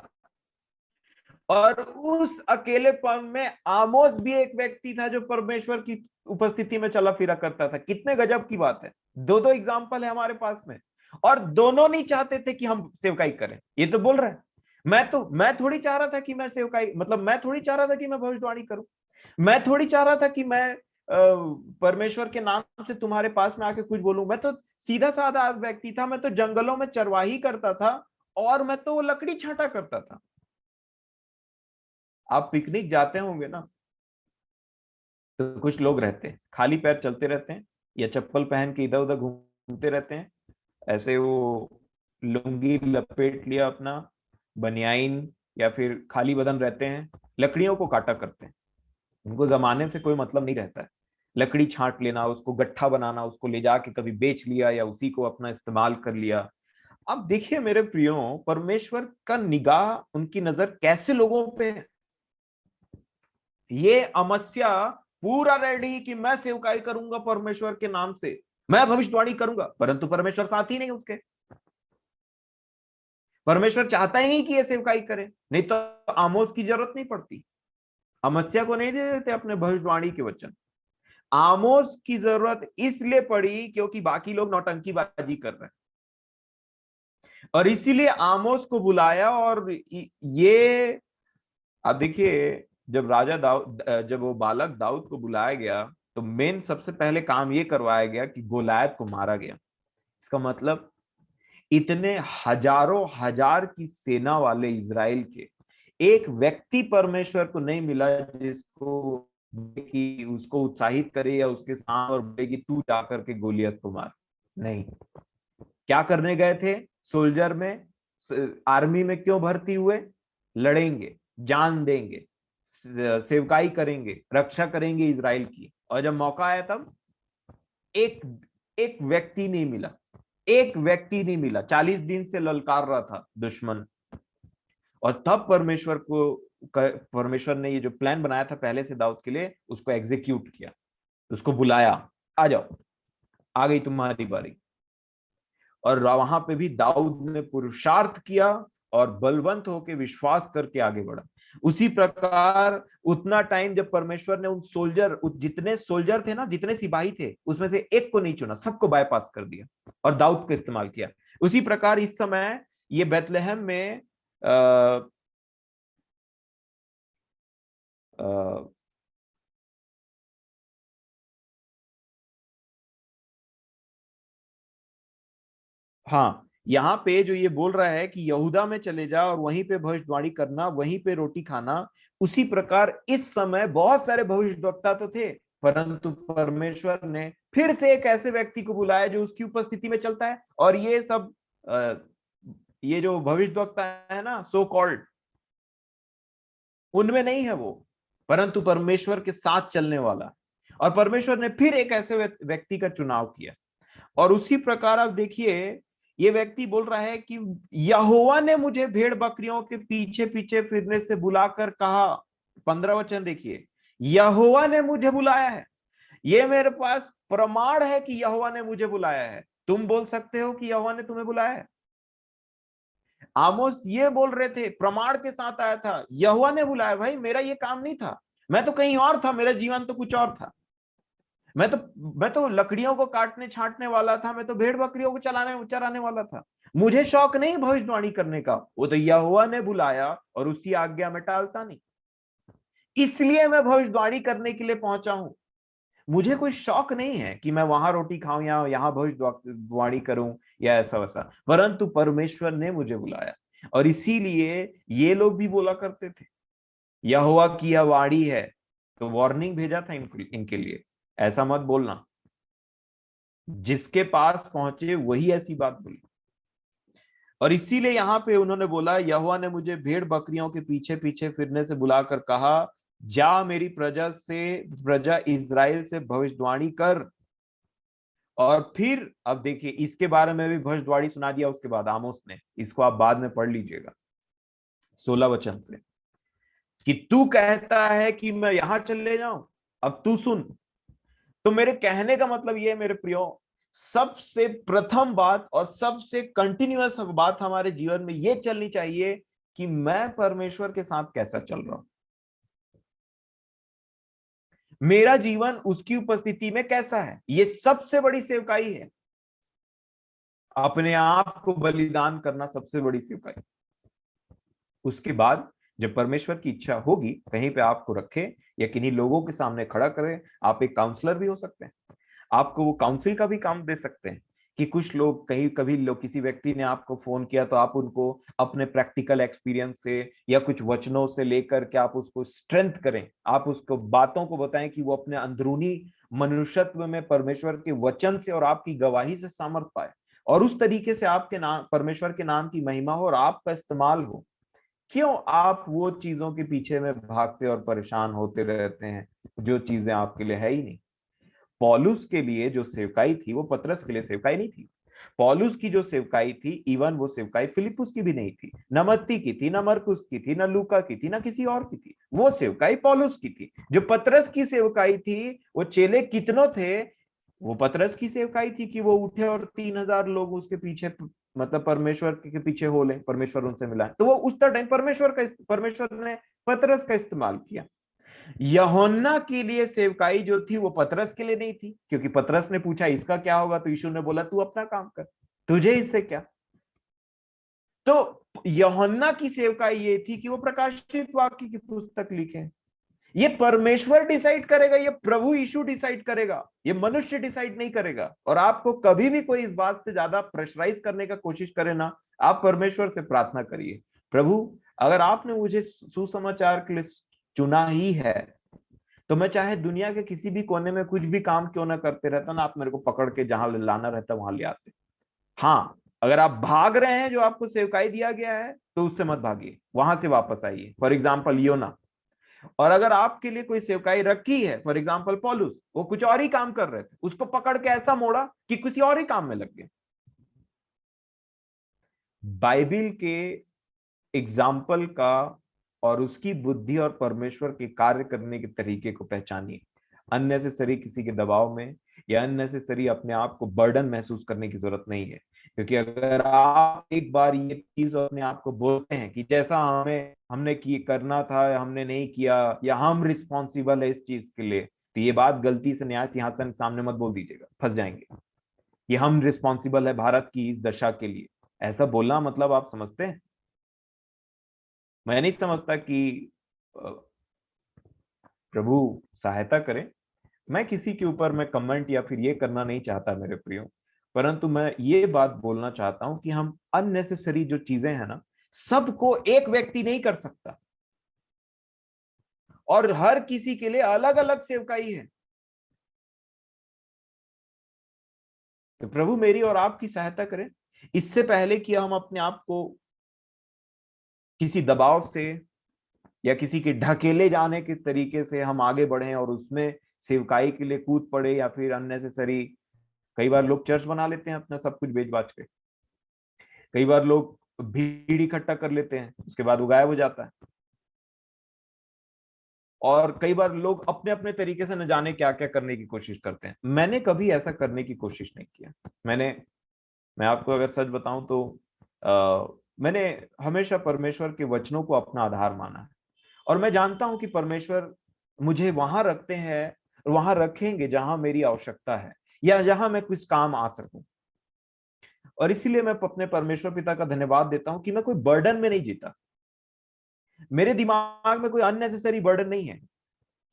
और उस अकेलेपन में आमोस भी एक व्यक्ति था जो परमेश्वर की उपस्थिति में चला फिरा करता था। कितने गजब की बात है, दो दो एग्जाम्पल है हमारे पास में, और दोनों नहीं चाहते थे कि हम सेवकाई करें। ये तो बोल रहे हैं, मैं थोड़ी चाह रहा था कि मैं सेवकाई, मतलब मैं थोड़ी चाह रहा था कि मैं भविष्यवाणी करूं, मैं थोड़ी चाह रहा था कि मैं परमेश्वर के नाम से तुम्हारे पास में आके कुछ बोलूं। मैं तो सीधा साधा व्यक्ति था, मैं तो जंगलों में चरवाही करता था, और मैं तो लकड़ी छांटा करता था। आप पिकनिक जाते होंगे ना, तो कुछ लोग रहते हैं खाली पैर चलते रहते हैं, या चप्पल पहन के इधर उधर घूमते रहते हैं, ऐसे वो लुंगी लपेट लिया अपना, बनियाइन, या फिर खाली बदन रहते हैं, लकड़ियों को काटा करते हैं। उनको जमाने से कोई मतलब नहीं रहता है। लकड़ी छांट लेना, उसको गट्ठा बनाना, उसको ले जाके कभी बेच लिया या उसी को अपना इस्तेमाल कर लिया। अब देखिए मेरे प्रियो, परमेश्वर का निगाह, उनकी नजर कैसे लोगों पे है। ये अमस्या पूरा रेडी कि मैं सेवकाई करूंगा परमेश्वर के नाम से, मैं भविष्यवाणी करूंगा, परंतु परमेश्वर साथ ही नहीं उसके। परमेश्वर चाहता ही नहीं कि ये सेवकाई करे, नहीं तो आमोस की जरूरत नहीं पड़ती, अमस्या को नहीं दे देते अपने भविष्यवाणी के वचन। आमोस की जरूरत इसलिए पड़ी क्योंकि बाकी लोग नौटंकीबाजी कर रहे हैं, और इसीलिए आमोस को बुलाया। और ये, अब देखिए, जब राजा दाऊद, जब वो बालक दाऊद को बुलाया गया, तो मेन सबसे पहले काम ये करवाया गया कि गोलायत को मारा गया। इसका मतलब इतने हजारों हजार की सेना वाले इजराइल के एक व्यक्ति परमेश्वर को नहीं मिला जिसको कि उसको उत्साहित करे या उसके सामने और बोले कि तू जाकर के गोलियत को मार। नहीं, क्या करने गए थे? सोल्जर में, आर्मी में क्यों भर्ती हुए? लड़ेंगे, जान देंगे, सेवकाई करेंगे, रक्षा करेंगे इजराइल की। और जब मौका आया तब एक एक व्यक्ति नहीं मिला, एक व्यक्ति नहीं मिला। 40 दिन से ललकार रहा था दुश्मन। और तब परमेश्वर ने ये जो प्लान बनाया था पहले से दाऊद के लिए, उसको एग्जीक्यूट किया, उसको बुलाया, आ जाओ, आ गई तुम्हारी बारी। और वहां पे भी दाऊद ने पुरुषार्थ किया और बलवंत होकर विश्वास करके आगे बढ़ा। उसी प्रकार उतना टाइम जब परमेश्वर ने उन सोल्जर, जितने सोल्जर थे ना, जितने सिपाही थे, उसमें से एक को नहीं चुना, सबको बाईपास कर दिया और दाऊद को इस्तेमाल किया। उसी प्रकार इस समय ये बेथलेहम में आ, आ, हाँ, यहाँ पे जो ये बोल रहा है कि यहूदा में चले जा और वहीं पे भविष्यवाणी करना, वहीं पे रोटी खाना। उसी प्रकार इस समय बहुत सारे भविष्यवक्ता तो थे, परंतु परमेश्वर ने फिर से एक ऐसे व्यक्ति को बुलाया जो उसकी उपस्थिति में चलता है। और ये सब ये जो भविष्यवक्ता है ना, सो कॉल्ड, उनमें नहीं है वो, परंतु परमेश्वर के साथ चलने वाला। और परमेश्वर ने फिर एक ऐसे व्यक्ति का चुनाव किया। और उसी प्रकार आप देखिए, ये व्यक्ति बोल रहा है कि यहोवा ने मुझे भेड़ बकरियों के पीछे पीछे फिरने से बुलाकर कहा। 15 वचन देखिए, यहोवा ने मुझे बुलाया है। ये मेरे पास प्रमाण है कि यहोवा ने मुझे बुलाया है। तुम बोल सकते हो कि यहोवा ने तुम्हें बुलाया है? आमोस ये बोल रहे थे, प्रमाण के साथ आया था, यहोवा ने बुलाया। भाई मेरा ये काम नहीं था, मैं तो कहीं और था, मेरा जीवन तो कुछ और था। मैं तो मैं तो लकड़ियों को काटने छांटने वाला था, मैं तो भेड़ बकरियों को चराने वाला था। मुझे शौक नहीं भविष्यवाणी करने का, वो तो यहोवा ने बुलाया और उसी आज्ञा में टालता नहीं। इसलिए मैं भविष्यवाणी करने के लिए पहुंचा हूं। मुझे कोई शौक नहीं है कि मैं वहां रोटी खाऊं या यहाँ भविष्यवाणी करूं या ऐसा वैसा, परंतु परमेश्वर ने मुझे बुलाया। और इसीलिए ये लोग भी बोला करते थे, यहोवा की यह वाणी है। तो वार्निंग भेजा था इनके लिए, ऐसा मत बोलना। जिसके पास पहुंचे वही ऐसी बात बोली। और इसीलिए यहाँ पे उन्होंने बोला, यहोवा ने मुझे भेड़ बकरियों के पीछे पीछे फिरने से बुलाकर कहा, जा मेरी प्रजा इज़राइल से भविष्यवाणी कर। और फिर अब देखिए, इसके बारे में भी भविष्यवाणी सुना दिया उसके बाद आमोस ने। इसको आप बाद में पढ़ लीजिएगा 16 वचन से, कि तू कहता है कि मैं यहां चले जाऊं, अब तू सुन। तो मेरे कहने का मतलब ये है मेरे प्रियो, सबसे प्रथम बात और सबसे कंटिन्यूअस बात हमारे जीवन में ये चलनी चाहिए कि मैं परमेश्वर के साथ कैसा चल रहा हूं, मेरा जीवन उसकी उपस्थिति में कैसा है। ये सबसे बड़ी सेवकाई है, अपने आप को बलिदान करना सबसे बड़ी सेवकाई। उसके बाद जब परमेश्वर की इच्छा होगी कहीं पे आपको रखे या किन्हीं लोगों के सामने खड़ा करे, आप एक काउंसलर भी हो सकते हैं, आपको वो काउंसिल का भी काम दे सकते हैं। कि कुछ लोग, कहीं कभी लोग, किसी व्यक्ति ने आपको फोन किया तो आप उनको अपने प्रैक्टिकल एक्सपीरियंस से या कुछ वचनों से लेकर के आप उसको स्ट्रेंथ करें, आप उसको बातों को बताएं कि वो अपने अंदरूनी मनुष्यत्व में परमेश्वर के वचन से और आपकी गवाही से सामर्थ पाए, और उस तरीके से आपके नाम, परमेश्वर के नाम की महिमा हो और आपका इस्तेमाल हो। क्यों आप वो चीजों के पीछे में भागते और परेशान होते रहते हैं जो चीजें आपके लिए है ही नहीं। पौलुस के लिए जो सेवकाई थी वो पतरस के लिए सेवकाई नहीं थी। पौलुस की जो सेवकाई थी, इवन वो सेवकाई फिलिपुस की भी नहीं थी, न मत्ती की थी, न मरकुस की थी, न लूका की थी, न किसी और की थी। वो सेवकाई पौलुस की थी। जो पतरस की सेवकाई थी, वो चेले कितनों थे, वो पतरस की सेवकाई थी कि वो उठे और 3,000 लोग उसके पीछे, मतलब परमेश्वर के पीछे हो ले, परमेश्वर उनसे मिला। तो वो उस टाइम परमेश्वर ने पतरस का इस्तेमाल किया। यूहन्ना के लिए सेवकाई जो थी वो पतरस के लिए नहीं थी, क्योंकि पतरस ने पूछा इसका क्या होगा, तो यीशु ने बोला तू अपना काम कर, तुझे इससे क्या। तो यूहन्ना की सेवकाई ये थी कि वो प्रकाशित वाक्य की पुस्तक लिखे। ये परमेश्वर डिसाइड करेगा, ये प्रभु यीशु डिसाइड करेगा, ये मनुष्य डिसाइड नहीं करेगा। और आपको कभी भी कोई इस बात से ज्यादा प्रेशराइज करने का कोशिश करे ना, आप परमेश्वर से प्रार्थना करिए, प्रभु अगर आपने मुझे सुसमाचार के लिए चुना ही है, तो मैं चाहे दुनिया के किसी भी कोने में कुछ भी काम क्यों ना करते रहता ना, आप मेरे को पकड़ के जहां लाना रहता वहां ले आते। हाँ, अगर आप भाग रहे हैं जो आपको सेवकाई दिया गया है, तो उससे मत भागिए, वहां से वापस आइए। फॉर एग्जाम्पल योना। और अगर आपके लिए कोई सेवकाई रखी है, फॉर एग्जाम्पल पौलुस, वो कुछ और ही काम कर रहे थे, उसको पकड़ के ऐसा मोड़ा कि किसी और ही काम में लग गए। बाइबिल के एग्जाम्पल का और उसकी बुद्धि और परमेश्वर के कार्य करने के तरीके को पहचानिए। अननेसेसरी किसी के दबाव में या अननेसेसरी अपने आप को बर्डन महसूस करने की जरूरत नहीं है। क्योंकि अगर आप एक बार ये चीज अपने आप को बोलते हैं कि जैसा हमने की करना था हमने नहीं किया, या हम रिस्पॉन्सिबल है इस चीज के लिए, तो ये बात गलती से न्याय सिंहासन सामने मत बोल दीजिएगा, फंस जाएंगे। कि हम रिस्पॉन्सिबल है भारत की इस दशा के लिए, ऐसा बोलना मतलब आप समझते हैं। मैं नहीं समझता कि प्रभु सहायता करे। मैं किसी के ऊपर मैं कमेंट या फिर ये करना नहीं चाहता मेरे प्रियो, परंतु मैं ये बात बोलना चाहता हूं कि हम अननेसेसरी जो चीजें हैं ना, सबको एक व्यक्ति नहीं कर सकता, और हर किसी के लिए अलग अलग सेवकाई है। तो प्रभु मेरी और आपकी सहायता करें, इससे पहले कि हम अपने आप को किसी दबाव से या किसी के ढकेले जाने के तरीके से हम आगे बढ़े और उसमें सेवकाई के लिए कूद पड़े, या फिर अननेसेसरी। कई बार लोग चर्च बना लेते हैं अपना सब कुछ बेच बाच के, कई बार लोग भीड़ इकट्ठा कर लेते हैं, उसके बाद वो गायब हो जाता है। और कई बार लोग अपने अपने तरीके से न जाने क्या क्या करने की कोशिश करते हैं। मैंने कभी ऐसा करने की कोशिश नहीं किया। मैं आपको अगर सच बताऊं तो मैंने हमेशा परमेश्वर के वचनों को अपना आधार माना है। और मैं जानता हूं कि परमेश्वर मुझे वहां रखते हैं, वहां रखेंगे जहां मेरी आवश्यकता है, या जहां मैं कुछ काम आ सकूं। और इसीलिए मैं अपने परमेश्वर पिता का धन्यवाद देता हूं कि मैं कोई बर्डन में नहीं जीता। मेरे दिमाग में कोई अननेसेसरी बर्डन नहीं है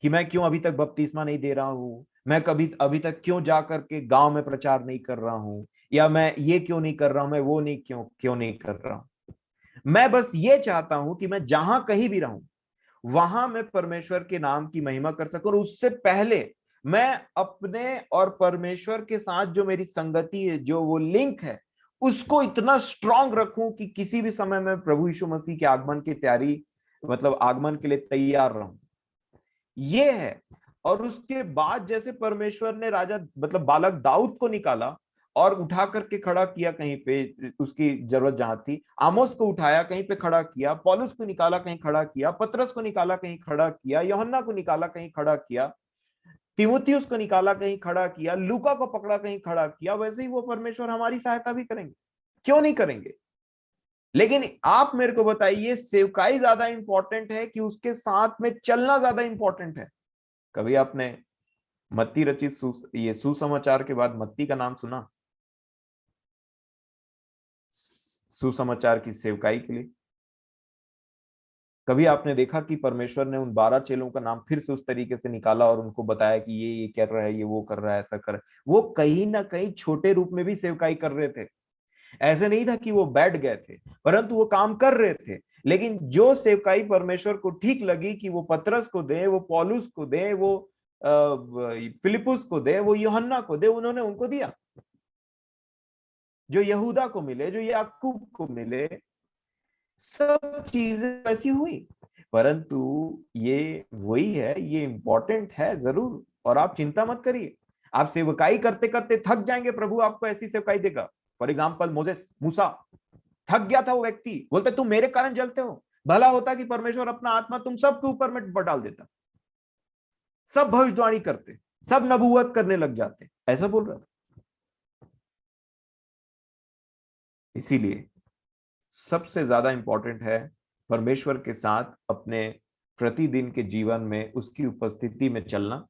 कि मैं क्यों अभी तक बपतिस्मा नहीं दे रहा हूं, मैं कभी अभी तक क्यों जा करके गांव में प्रचार नहीं कर रहा हूं, या मैं ये क्यों नहीं कर रहा हूं, मैं वो नहीं क्यों क्यों नहीं कर रहा हूं। मैं बस ये चाहता हूं कि मैं जहां कहीं भी रहूं, वहां मैं परमेश्वर के नाम की महिमा कर सकूं। और उससे पहले मैं अपने और परमेश्वर के साथ जो मेरी संगति है, जो वो लिंक है, उसको इतना स्ट्रांग रखूं कि किसी भी समय में प्रभु यीशु मसीह के आगमन की तैयारी, मतलब आगमन के लिए तैयार रहूं। ये है। और उसके बाद जैसे परमेश्वर ने राजा मतलब बालक दाऊद को निकाला और उठा करके खड़ा किया कहीं पे उसकी जरूरत जहां थी, आमोस को उठाया कहीं पे खड़ा किया, पौलुस को निकाला कहीं खड़ा किया, पतरस को निकाला कहीं खड़ा किया, यूहन्ना को निकाला कहीं खड़ा किया, तीमुथियुस को निकाला कहीं खड़ा किया, लूका को पकड़ा कहीं खड़ा किया, वैसे ही वो परमेश्वर हमारी सहायता भी करेंगे। क्यों नहीं करेंगे। लेकिन आप मेरे को बताइए, सेवकाई ज्यादा इंपॉर्टेंट है कि उसके साथ में चलना ज्यादा इंपॉर्टेंट है। कभी आपने मत्ती रचित ये सुसमाचार के बाद मत्ती का नाम सुना, सुसमाचार की सेवकाई के लिए? कभी आपने देखा कि परमेश्वर ने उन 12 चेलों का नाम फिर से उस तरीके से निकाला और उनको बताया कि ये कर रहा है, ये वो कर रहा है, ऐसा कर रहा है? वो कहीं ना कहीं छोटे रूप में भी सेवकाई कर रहे थे। ऐसे नहीं था कि वो बैठ गए थे, परंतु वो काम कर रहे थे। लेकिन जो सेवकाई परमेश्वर को ठीक लगी कि वो पतरस को दे, वो पौलुस को दे, वो फिलिपुस को दे, वो यूहन्ना को दे, उन्होंने उनको दिया। जो यहूदा को मिले, जो याकूब को मिले, सब चीजें ऐसी हुई। परंतु ये वही है, ये इंपॉर्टेंट है जरूर। और आप चिंता मत करिए, आप सेवकाई करते करते थक जाएंगे, प्रभु आपको ऐसी सेवकाई देगा। फॉर एग्जाम्पल मोजेस, मूसा, थक गया था वो व्यक्ति, बोलते तुम मेरे कारण जलते हो, भला होता कि परमेश्वर अपना आत्मा तुम सबके ऊपर में डाल देता, सब भविष्यवाणी करते, सब नबूवत करने लग जाते, ऐसा बोल रहा था। इसीलिए सबसे ज्यादा इंपॉर्टेंट है परमेश्वर के साथ अपने प्रतिदिन के जीवन में उसकी उपस्थिति में चलना,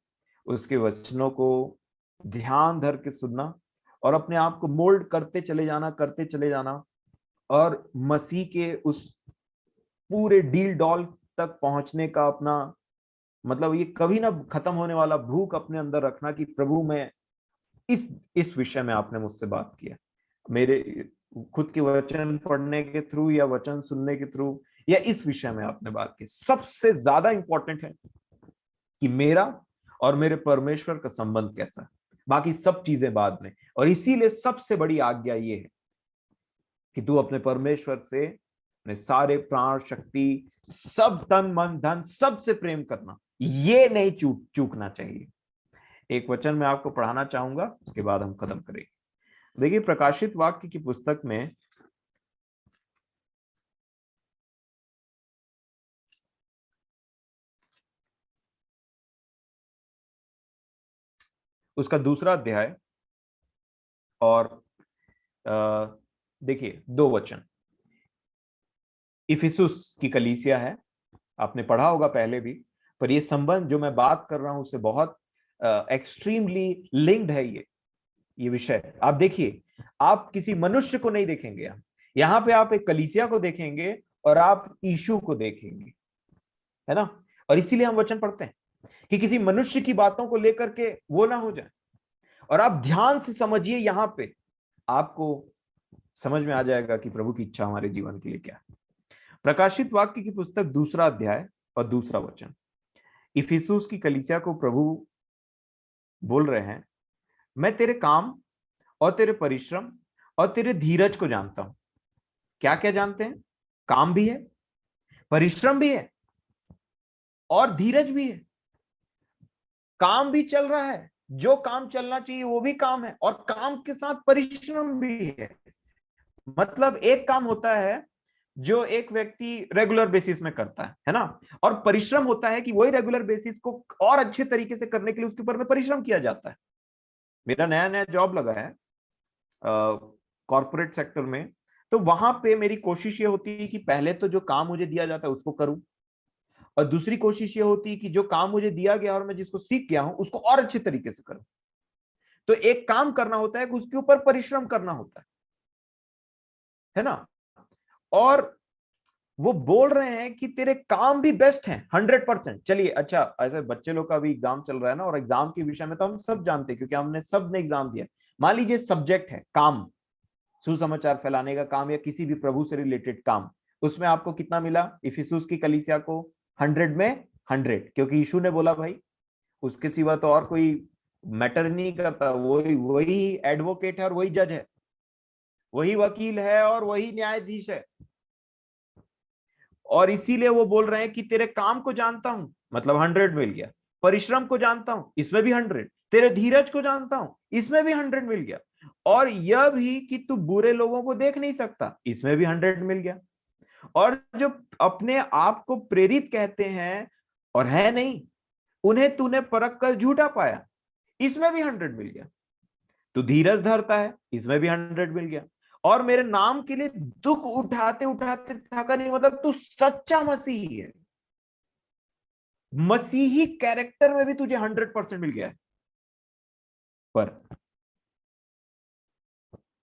उसके वचनों को ध्यान धर के सुनना और अपने आप को मोल्ड करते चले जाना और मसीह के उस पूरे डील डॉल तक पहुंचने का अपना मतलब ये कभी ना खत्म होने वाला भूख अपने अंदर रखना कि प्रभु मैं इस विषय में आपने मुझसे बात किया, मेरे खुद के वचन पढ़ने के थ्रू या वचन सुनने के थ्रू या इस विषय में आपने बात की। सबसे ज्यादा इंपॉर्टेंट है कि मेरा और मेरे परमेश्वर का संबंध कैसा है, बाकी सब चीजें बाद में। और इसीलिए सबसे बड़ी आज्ञा ये है कि तू अपने परमेश्वर से अपने सारे प्राण शक्ति सब तन मन धन सबसे प्रेम करना, ये नहीं चूकना चाहिए। एक वचन मैं आपको पढ़ाना चाहूंगा, उसके बाद हम खत्म करेंगे। देखिए प्रकाशित वाक्य की पुस्तक में उसका 2 अध्याय और देखिए 2 वचन। इफिसुस की कलीसिया है, आपने पढ़ा होगा पहले भी, पर ये संबंध जो मैं बात कर रहा हूं उससे बहुत एक्सट्रीमली लिंक्ड है। ये विषय आप देखिए, आप किसी मनुष्य को नहीं देखेंगे यहाँ पे, आप एक कलीसिया को देखेंगे और आप यीशु को देखेंगे, है ना। और इसीलिए हम वचन पढ़ते हैं कि किसी मनुष्य की बातों को लेकर के वो ना हो जाए। और आप ध्यान से समझिए, यहाँ पे आपको समझ में आ जाएगा कि प्रभु की इच्छा हमारे जीवन के लिए क्या है। प्रकाशित वाक्य की पुस्तक 2 अध्याय और 2 वचन। इफिसुस की कलीसिया को प्रभु बोल रहे हैं, मैं तेरे काम और तेरे परिश्रम और तेरे धीरज को जानता हूं। क्या क्या जानते हैं? काम भी है, परिश्रम भी है और धीरज भी है। काम भी चल रहा है, जो काम चलना चाहिए वो भी काम है, और काम के साथ परिश्रम भी है। मतलब एक काम होता है जो एक व्यक्ति रेगुलर बेसिस में करता है ना, और परिश्रम होता है कि वही रेगुलर बेसिस को और अच्छे तरीके से करने के लिए उसके ऊपर में परिश्रम किया जाता है। मेरा नया नया जॉब लगा है कॉर्पोरेट सेक्टर में, तो वहां पे मेरी कोशिश ये होती है कि पहले तो जो काम मुझे दिया जाता है उसको करूं, और दूसरी कोशिश ये होती है कि जो काम मुझे दिया गया और मैं जिसको सीख गया हूं उसको और अच्छे तरीके से करूं। तो एक काम करना होता है कि उसके ऊपर परिश्रम करना होता है ना। और वो बोल रहे हैं कि तेरे काम भी बेस्ट हैं 100%। चलिए अच्छा, ऐसे बच्चे लोग का भी एग्जाम चल रहा है ना, और एग्जाम के विषय में तो हम सब जानते हैं क्योंकि हमने सब ने एग्जाम दिया। मान लीजिए सब्जेक्ट है काम, सुसमाचार फैलाने का काम या किसी भी प्रभु से रिलेटेड काम, उसमें आपको कितना मिला? इफिसुस की कलीसिया को 100 में 100, क्योंकि यीशु ने बोला भाई उसके सिवा तो और कोई मैटर नहीं करता, वही वही एडवोकेट है और वही जज है, वही वकील है और वही न्यायाधीश है। और इसीलिए वो बोल रहे हैं कि तेरे काम को जानता हूं, मतलब 100 मिल गया। परिश्रम को जानता हूं, इसमें भी 100। तेरे धीरज को जानता हूं, इसमें भी 100 मिल गया। और यह भी कि तू बुरे लोगों को देख नहीं सकता, इसमें भी 100 मिल गया। और जो अपने आप को प्रेरित कहते हैं और है नहीं, उन्हें तूने परख कर झूठा पाया, इसमें भी 100 मिल गया। तू धीरज धरता है, इसमें भी 100 मिल गया। और मेरे नाम के लिए दुख उठाते उठाते थका नहीं, मतलब तू सच्चा मसीही है, मसीही कैरेक्टर में भी तुझे 100% मिल गया है। पर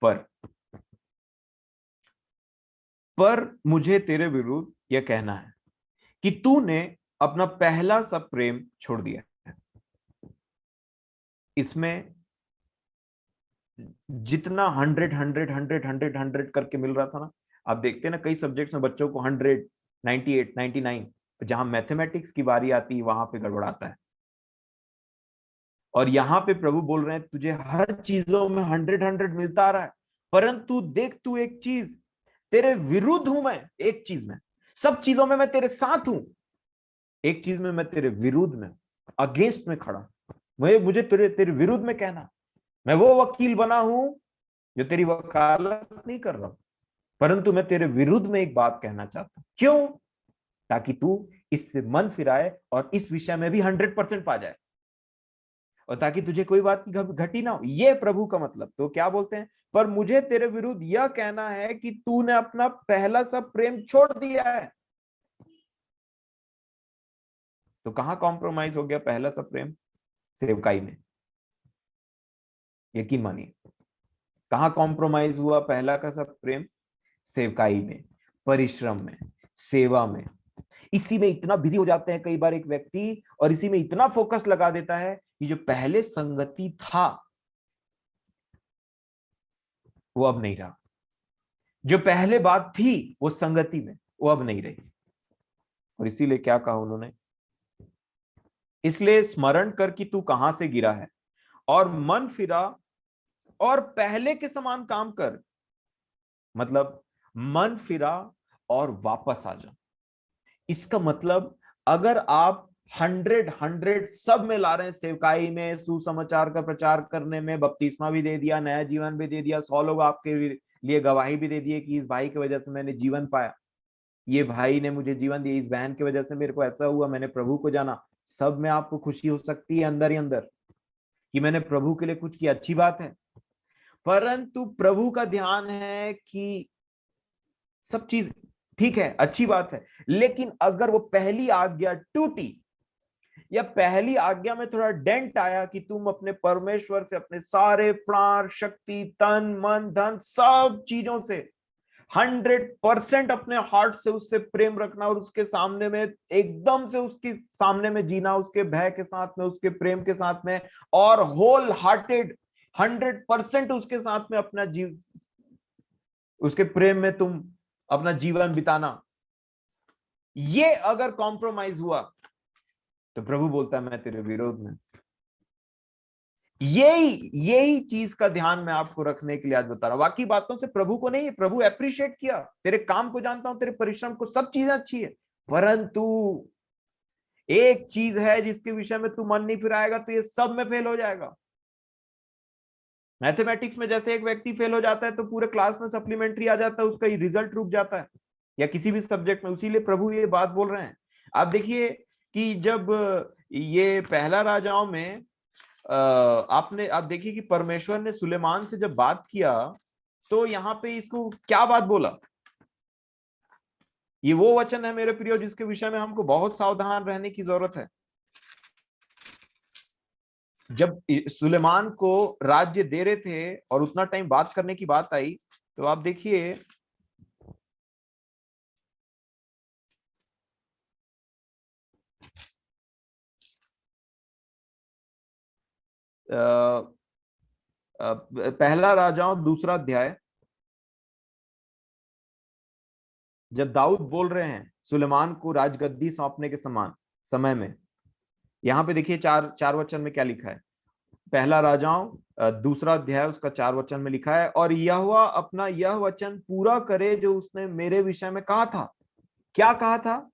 पर पर मुझे तेरे विरुद्ध यह कहना है कि तूने अपना पहला सा प्रेम छोड़ दिया है। इसमें जितना 100 करके मिल रहा था ना, आप देखते हैं ना कई सब्जेक्ट्स में बच्चों को 100, 98, 99, जहां मैथमेटिक्स की बारी आती है वहां पे गड़बड़ाता है। और यहाँ पे प्रभु बोल रहे हैं तुझे हर चीजों में 100 मिलता आ रहा है, परंतु देख तू एक चीज, तेरे विरुद्ध हूं मैं। एक चीज में, सब चीजों में मैं तेरे साथ हूं, एक चीज में मैं तेरे विरुद्ध में, अगेंस्ट में खड़ा। मुझे तेरे तेरे विरुद्ध में कहना, मैं वो वकील बना हूं जो तेरी वकालत नहीं कर रहा हूं, परंतु मैं तेरे विरुद्ध में एक बात कहना चाहता हूं। क्यों? ताकि तू इससे मन फिराए और इस विषय में भी 100% पा जाए, और ताकि तुझे कोई बात की घटी ना हो। ये प्रभु का मतलब। तो क्या बोलते हैं? पर मुझे तेरे विरुद्ध यह कहना है कि तूने अपना पहला सा प्रेम छोड़ दिया है। तो कहाँ कॉम्प्रोमाइज हो गया पहला सा प्रेम? सेवकाई में। यकीन मानिए, कहाँ कॉम्प्रोमाइज हुआ पहला का सब प्रेम? सेवकाई में, परिश्रम में, सेवा में। इसी में इतना बिजी हो जाते हैं कई बार एक व्यक्ति, और इसी में इतना फोकस लगा देता है कि जो पहले संगति था वो अब नहीं रहा, जो पहले बात थी वो संगति में वो अब नहीं रही। और इसीलिए क्या कहा उन्होंने? इसलिए स्मरण कर कि तू कहां से गिरा है और मन फिरा और पहले के समान काम कर। मतलब मन फिरा और वापस आ जा। इसका मतलब अगर आप 100 सब में ला रहे हैं, सेवकाई में, सुसमाचार का प्रचार करने में, बपतिस्मा भी दे दिया, नया जीवन भी दे दिया, 100 लोग आपके लिए गवाही भी दे दिए कि इस भाई की वजह से मैंने जीवन पाया, ये भाई ने मुझे जीवन दिया, इस बहन की वजह से मेरे को ऐसा हुआ, मैंने प्रभु को जाना, सब में आपको खुशी हो सकती है अंदर ही अंदर कि मैंने प्रभु के लिए कुछ किया, अच्छी बात है। परंतु प्रभु का ध्यान है कि सब चीज ठीक है, अच्छी बात है, लेकिन अगर वो पहली आज्ञा टूटी या पहली आज्ञा में थोड़ा डेंट आया कि तुम अपने परमेश्वर से अपने सारे प्राण, शक्ति, तन, मन, धन, सब चीजों से 100% अपने हार्ट से उससे प्रेम रखना और उसके सामने में एकदम से उसके सामने में जीना, उसके भय के साथ में, उसके प्रेम के साथ में, और होल हार्टेड 100% उसके साथ में अपना जीव, उसके प्रेम में तुम अपना जीवन बिताना, ये अगर कॉम्प्रोमाइज हुआ तो प्रभु बोलता है मैं तेरे विरोध में। यही चीज का ध्यान मैं आपको रखने के लिए आज बता रहा हूं, बाकी बातों से प्रभु को नहीं, प्रभु अप्रिशिएट किया, तेरे काम को जानता हूं, तेरे परिश्रम को, सब चीजें अच्छी है, परंतु एक चीज है जिसके विषय में तू मन नहीं फिराएगा तो ये सब में फेल हो जाएगा। मैथमेटिक्स में जैसे एक व्यक्ति फेल हो जाता है तो पूरे क्लास में सप्लीमेंट्री आ जाता है, उसका रिजल्ट रुक जाता है, या किसी भी सब्जेक्ट में। उसीलिए प्रभु ये बात बोल रहे हैं। आप देखिए कि जब ये पहला राजाओं में आप देखिए कि परमेश्वर ने सुलेमान से जब बात किया तो यहाँ पे इसको क्या बात बोला? ये वो वचन है मेरे प्रियो जिसके विषय में हमको बहुत सावधान रहने की जरूरत है। जब सुलेमान को राज्य दे रहे थे और उतना टाइम बात करने की बात आई, तो आप देखिए पहला राजाओं 2 अध्याय, जब दाऊद बोल रहे हैं सुलेमान को राजगद्दी सौंपने के समान समय में, यहाँ पे देखिए 4 वचन में क्या लिखा है। पहला राजाओं 2 अध्याय उसका 4 वचन में लिखा है, और यहोवा अपना यह वचन पूरा करे जो उसने मेरे विषय में कहा था। क्या कहा था?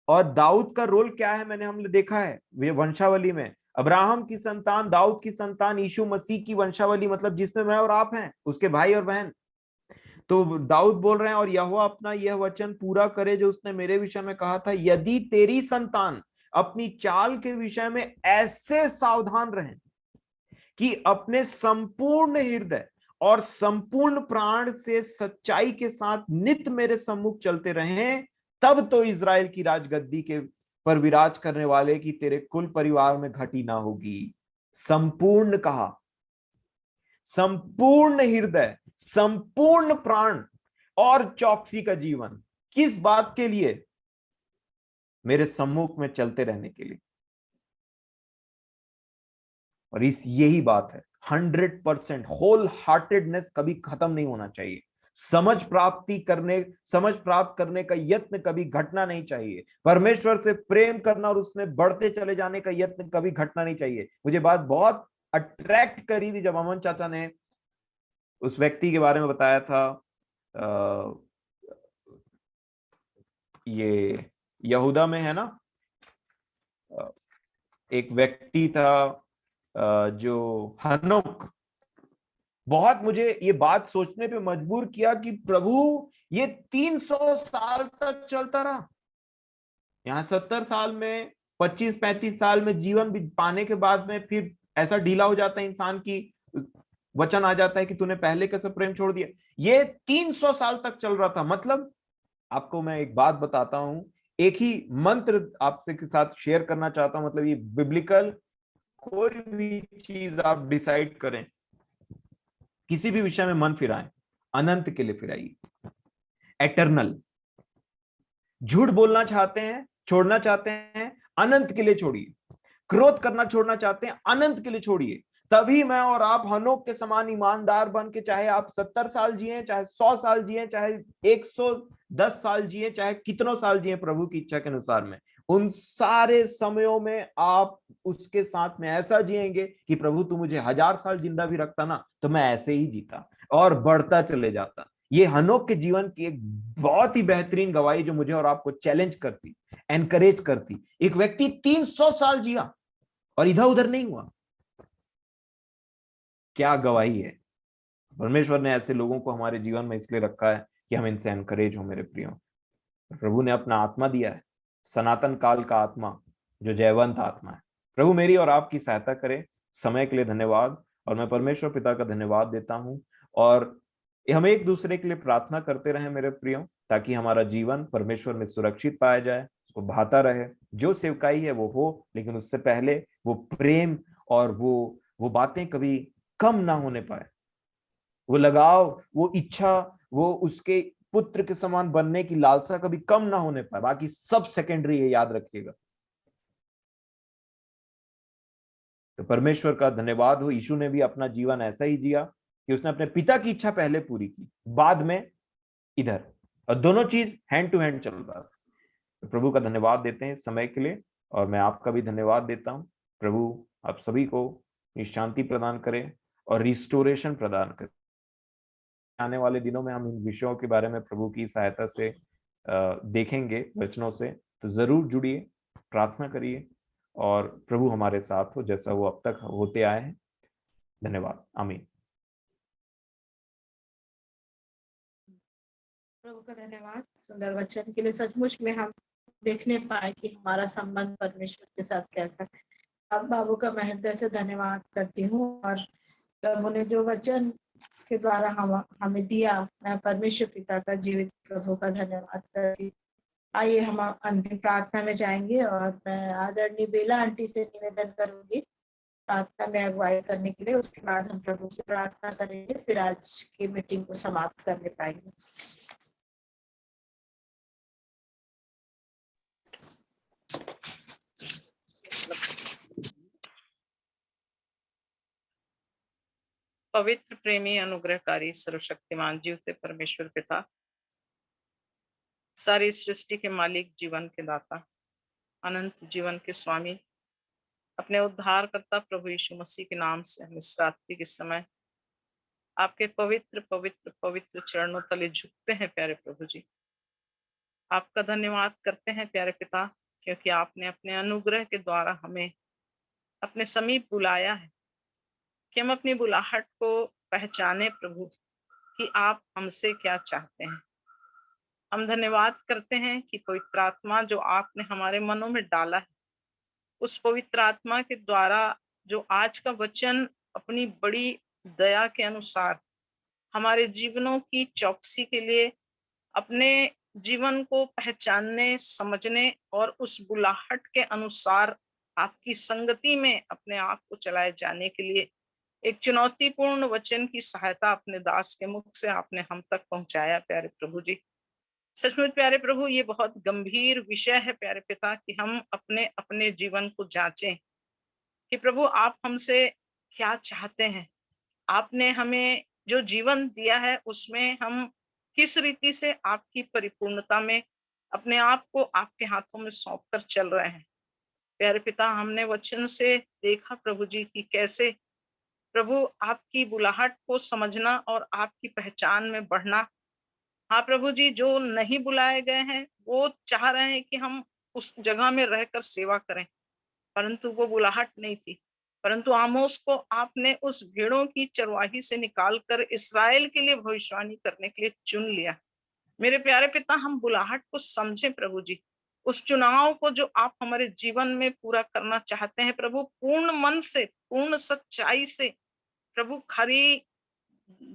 और दाऊद का रोल क्या है मैंने हमने देखा है वे वंशावली में, अब्राहम की संतान, दाऊद की संतान, यीशु मसीह की वंशावली, मतलब जिसमें मैं और आप हैं, उसके भाई और बहन। तो दाऊद बोल रहे हैं और यहोवा अपना यह वचन पूरा करे जो उसने मेरे विषय में कहा था, यदि तेरी संतान अपनी चाल के विषय में ऐसे सावधान रहें कि अपने संपूर्ण हृदय और संपूर्ण प्राण से सच्चाई के साथ नित्य मेरे सम्मुख चलते रहें, तब तो इजराइल की राजगद्दी के पर विराज करने वाले की तेरे कुल परिवार में घटी ना होगी। संपूर्ण कहा, संपूर्ण हृदय, संपूर्ण प्राण और चौकसी का जीवन। किस बात के लिए? मेरे सम्मुख में चलते रहने के लिए। और यही बात है, 100% होल हार्टेडनेस कभी खत्म नहीं होना चाहिए। समझ प्राप्त करने का यत्न कभी घटना नहीं चाहिए। परमेश्वर से प्रेम करना और उसमें बढ़ते चले जाने का यत्न कभी घटना नहीं चाहिए। मुझे बात बहुत अट्रैक्ट करी थी जब अमन चाचा ने उस व्यक्ति के बारे में बताया था। ये यहूदा में है ना, एक व्यक्ति था जो हनोक। बहुत मुझे ये बात सोचने पे मजबूर किया कि प्रभु ये 300 साल तक चलता रहा, यहाँ 70 साल में, 25-35 साल में जीवन पाने के बाद में फिर ऐसा ढीला हो जाता है इंसान की, वचन आ जाता है कि तूने पहले कैसे प्रेम छोड़ दिया। ये 300 साल तक चल रहा था। मतलब आपको मैं एक बात बताता हूं, एक ही मंत्र आपसे के साथ शेयर करना चाहता हूं, मतलब ये बिब्लिकल, कोई भी चीज आप डिसाइड करें, किसी भी विषय में मन फिराएं, अनंत के लिए फिराइए, एटर्नल। झूठ बोलना चाहते हैं, छोड़ना चाहते हैं, अनंत के लिए छोड़िए। क्रोध करना छोड़ना चाहते हैं, अनंत के लिए छोड़िए। तभी मैं और आप हनोक के समान ईमानदार बन के, चाहे आप 70 साल जिए, चाहे 100 साल जिए, चाहे 110 साल जिए, चाहे कितनों साल जिए, प्रभु की इच्छा के अनुसार में, उन सारे समयों में आप उसके साथ में ऐसा जिएंगे कि प्रभु तू मुझे 1000 साल जिंदा भी रखता ना, तो मैं ऐसे ही जीता और बढ़ता चले जाता। ये हनोक के जीवन की एक बहुत ही बेहतरीन गवाही जो मुझे और आपको चैलेंज करती, एनकरेज करती। एक व्यक्ति 300 साल जिया और इधर उधर नहीं हुआ। क्या गवाही है! परमेश्वर ने ऐसे लोगों को हमारे जीवन में इसलिए रखा है कि हम इनसे एनकरेज हो मेरे प्रियो। प्रभु ने अपना आत्मा दिया है, सनातन काल का आत्मा, जो जयवंत आत्मा है। प्रभु मेरी और आपकी सहायता करे। समय के लिए धन्यवाद, और मैं परमेश्वर पिता का धन्यवाद देता हूं। और हम एक दूसरे के लिए प्रार्थना करते रहें मेरे प्रियो, ताकि हमारा जीवन परमेश्वर में सुरक्षित पाया जाए, उसको भाता रहे। जो सेवकाई है वो हो, लेकिन उससे पहले वो प्रेम और वो बातें कभी कम ना होने पाए। वो लगाव, वो इच्छा, वो उसके पुत्र के समान बनने की लालसा कभी कम ना होने पाए। बाकी सब सेकेंडरी है, याद रखिएगा। तो परमेश्वर का धन्यवाद हो, यीशु ने भी अपना जीवन ऐसा ही जिया कि उसने अपने पिता की इच्छा पहले पूरी की, बाद में इधर, और दोनों चीज हैंड टू हैंड चल रहा था। तो प्रभु का धन्यवाद देते हैं इस समय के लिए, और मैं आपका भी धन्यवाद देता हूं। प्रभु आप सभी को शांति प्रदान करें और रिस्टोरेशन प्रदान करें। आने वाले दिनों में हम इन विषयों के बारे में प्रभु की सहायता से देखेंगे वचनों से। तो जरूर जुड़िए, प्रार्थना करिए, और प्रभु हमारे साथ हो जैसा वो अब तक होते आए हैं। धन्यवाद। आमीन। प्रभु का धन्यवाद सुंदर वचन के लिए। सचमुच में हम देखने पाए कि हमारा संबंध परमेश्वर के साथ कैसा है। अब बाबू का मैं हृदय से धन्यवाद करती हूँ, और प्रभु ने जो वचन इसके द्वारा हमें दिया, मैं परमेश्वर पिता का जीवित प्रभु का धन्यवाद करती हूँ। आइए हम अंतिम प्रार्थना में जाएंगे, और मैं आदरणीय बेला आंटी से निवेदन करूंगी प्रार्थना में अगुवाई करने के लिए। उसके बाद हम प्रभु से प्रार्थना करेंगे, फिर आज की मीटिंग को समाप्त करने पाएंगे। पवित्र, प्रेमी, अनुग्रहकारी, सर्वशक्तिमान जीवते परमेश्वर पिता, सारी सृष्टि के मालिक, जीवन के दाता, अनंत जीवन के स्वामी, अपने उद्धारकर्ता प्रभु यीशु मसीह के नाम से हम इस रात्रि के समय आपके पवित्र पवित्र पवित्र चरणों तले झुकते हैं प्यारे प्रभु जी। आपका धन्यवाद करते हैं प्यारे पिता, क्योंकि आपने अपने अनुग्रह के द्वारा हमें अपने समीप बुलाया है कि हम अपनी बुलाहट को पहचाने प्रभु, कि आप हमसे क्या चाहते हैं। हम धन्यवाद करते हैं कि पवित्र आत्मा जो आपने हमारे मनों में डाला है, उस पवित्र आत्मा के द्वारा जो आज का वचन अपनी बड़ी दया के अनुसार हमारे जीवनों की चौकसी के लिए, अपने जीवन को पहचानने, समझने और उस बुलाहट के अनुसार आपकी संगति में अपने आप को चलाए जाने के लिए एक चुनौतीपूर्ण वचन की सहायता अपने दास के मुख से आपने हम तक पहुंचाया प्यारे प्रभु जी। सचमुच प्यारे प्रभु, ये बहुत गंभीर विषय है प्यारे पिता, कि हम अपने अपने जीवन को जांचें कि प्रभु आप हमसे क्या चाहते हैं। आपने हमें जो जीवन दिया है उसमें हम किस रीति से आपकी परिपूर्णता में अपने आप को आपके हाथों में सौंप कर चल रहे हैं। प्यारे पिता, हमने वचन से देखा प्रभु जी कि कैसे प्रभु आपकी बुलाहट को समझना और आपकी पहचान में बढ़ना। हाँ प्रभु जी, जो नहीं बुलाए गए हैं वो चाह रहे हैं कि हम उस जगह में रहकर सेवा करें, परंतु वो बुलाहट नहीं थी। परंतु आमोस को आपने उस भेड़ों की चरवाही से निकालकर इस्राएल के लिए भविष्यवाणी करने के लिए चुन लिया। मेरे प्यारे पिता, हम बुलाहट को समझें प्रभु जी, उस चुनाव को जो आप हमारे जीवन में पूरा करना चाहते हैं प्रभु, पूर्ण मन से, पूर्ण सच्चाई से प्रभु, खरी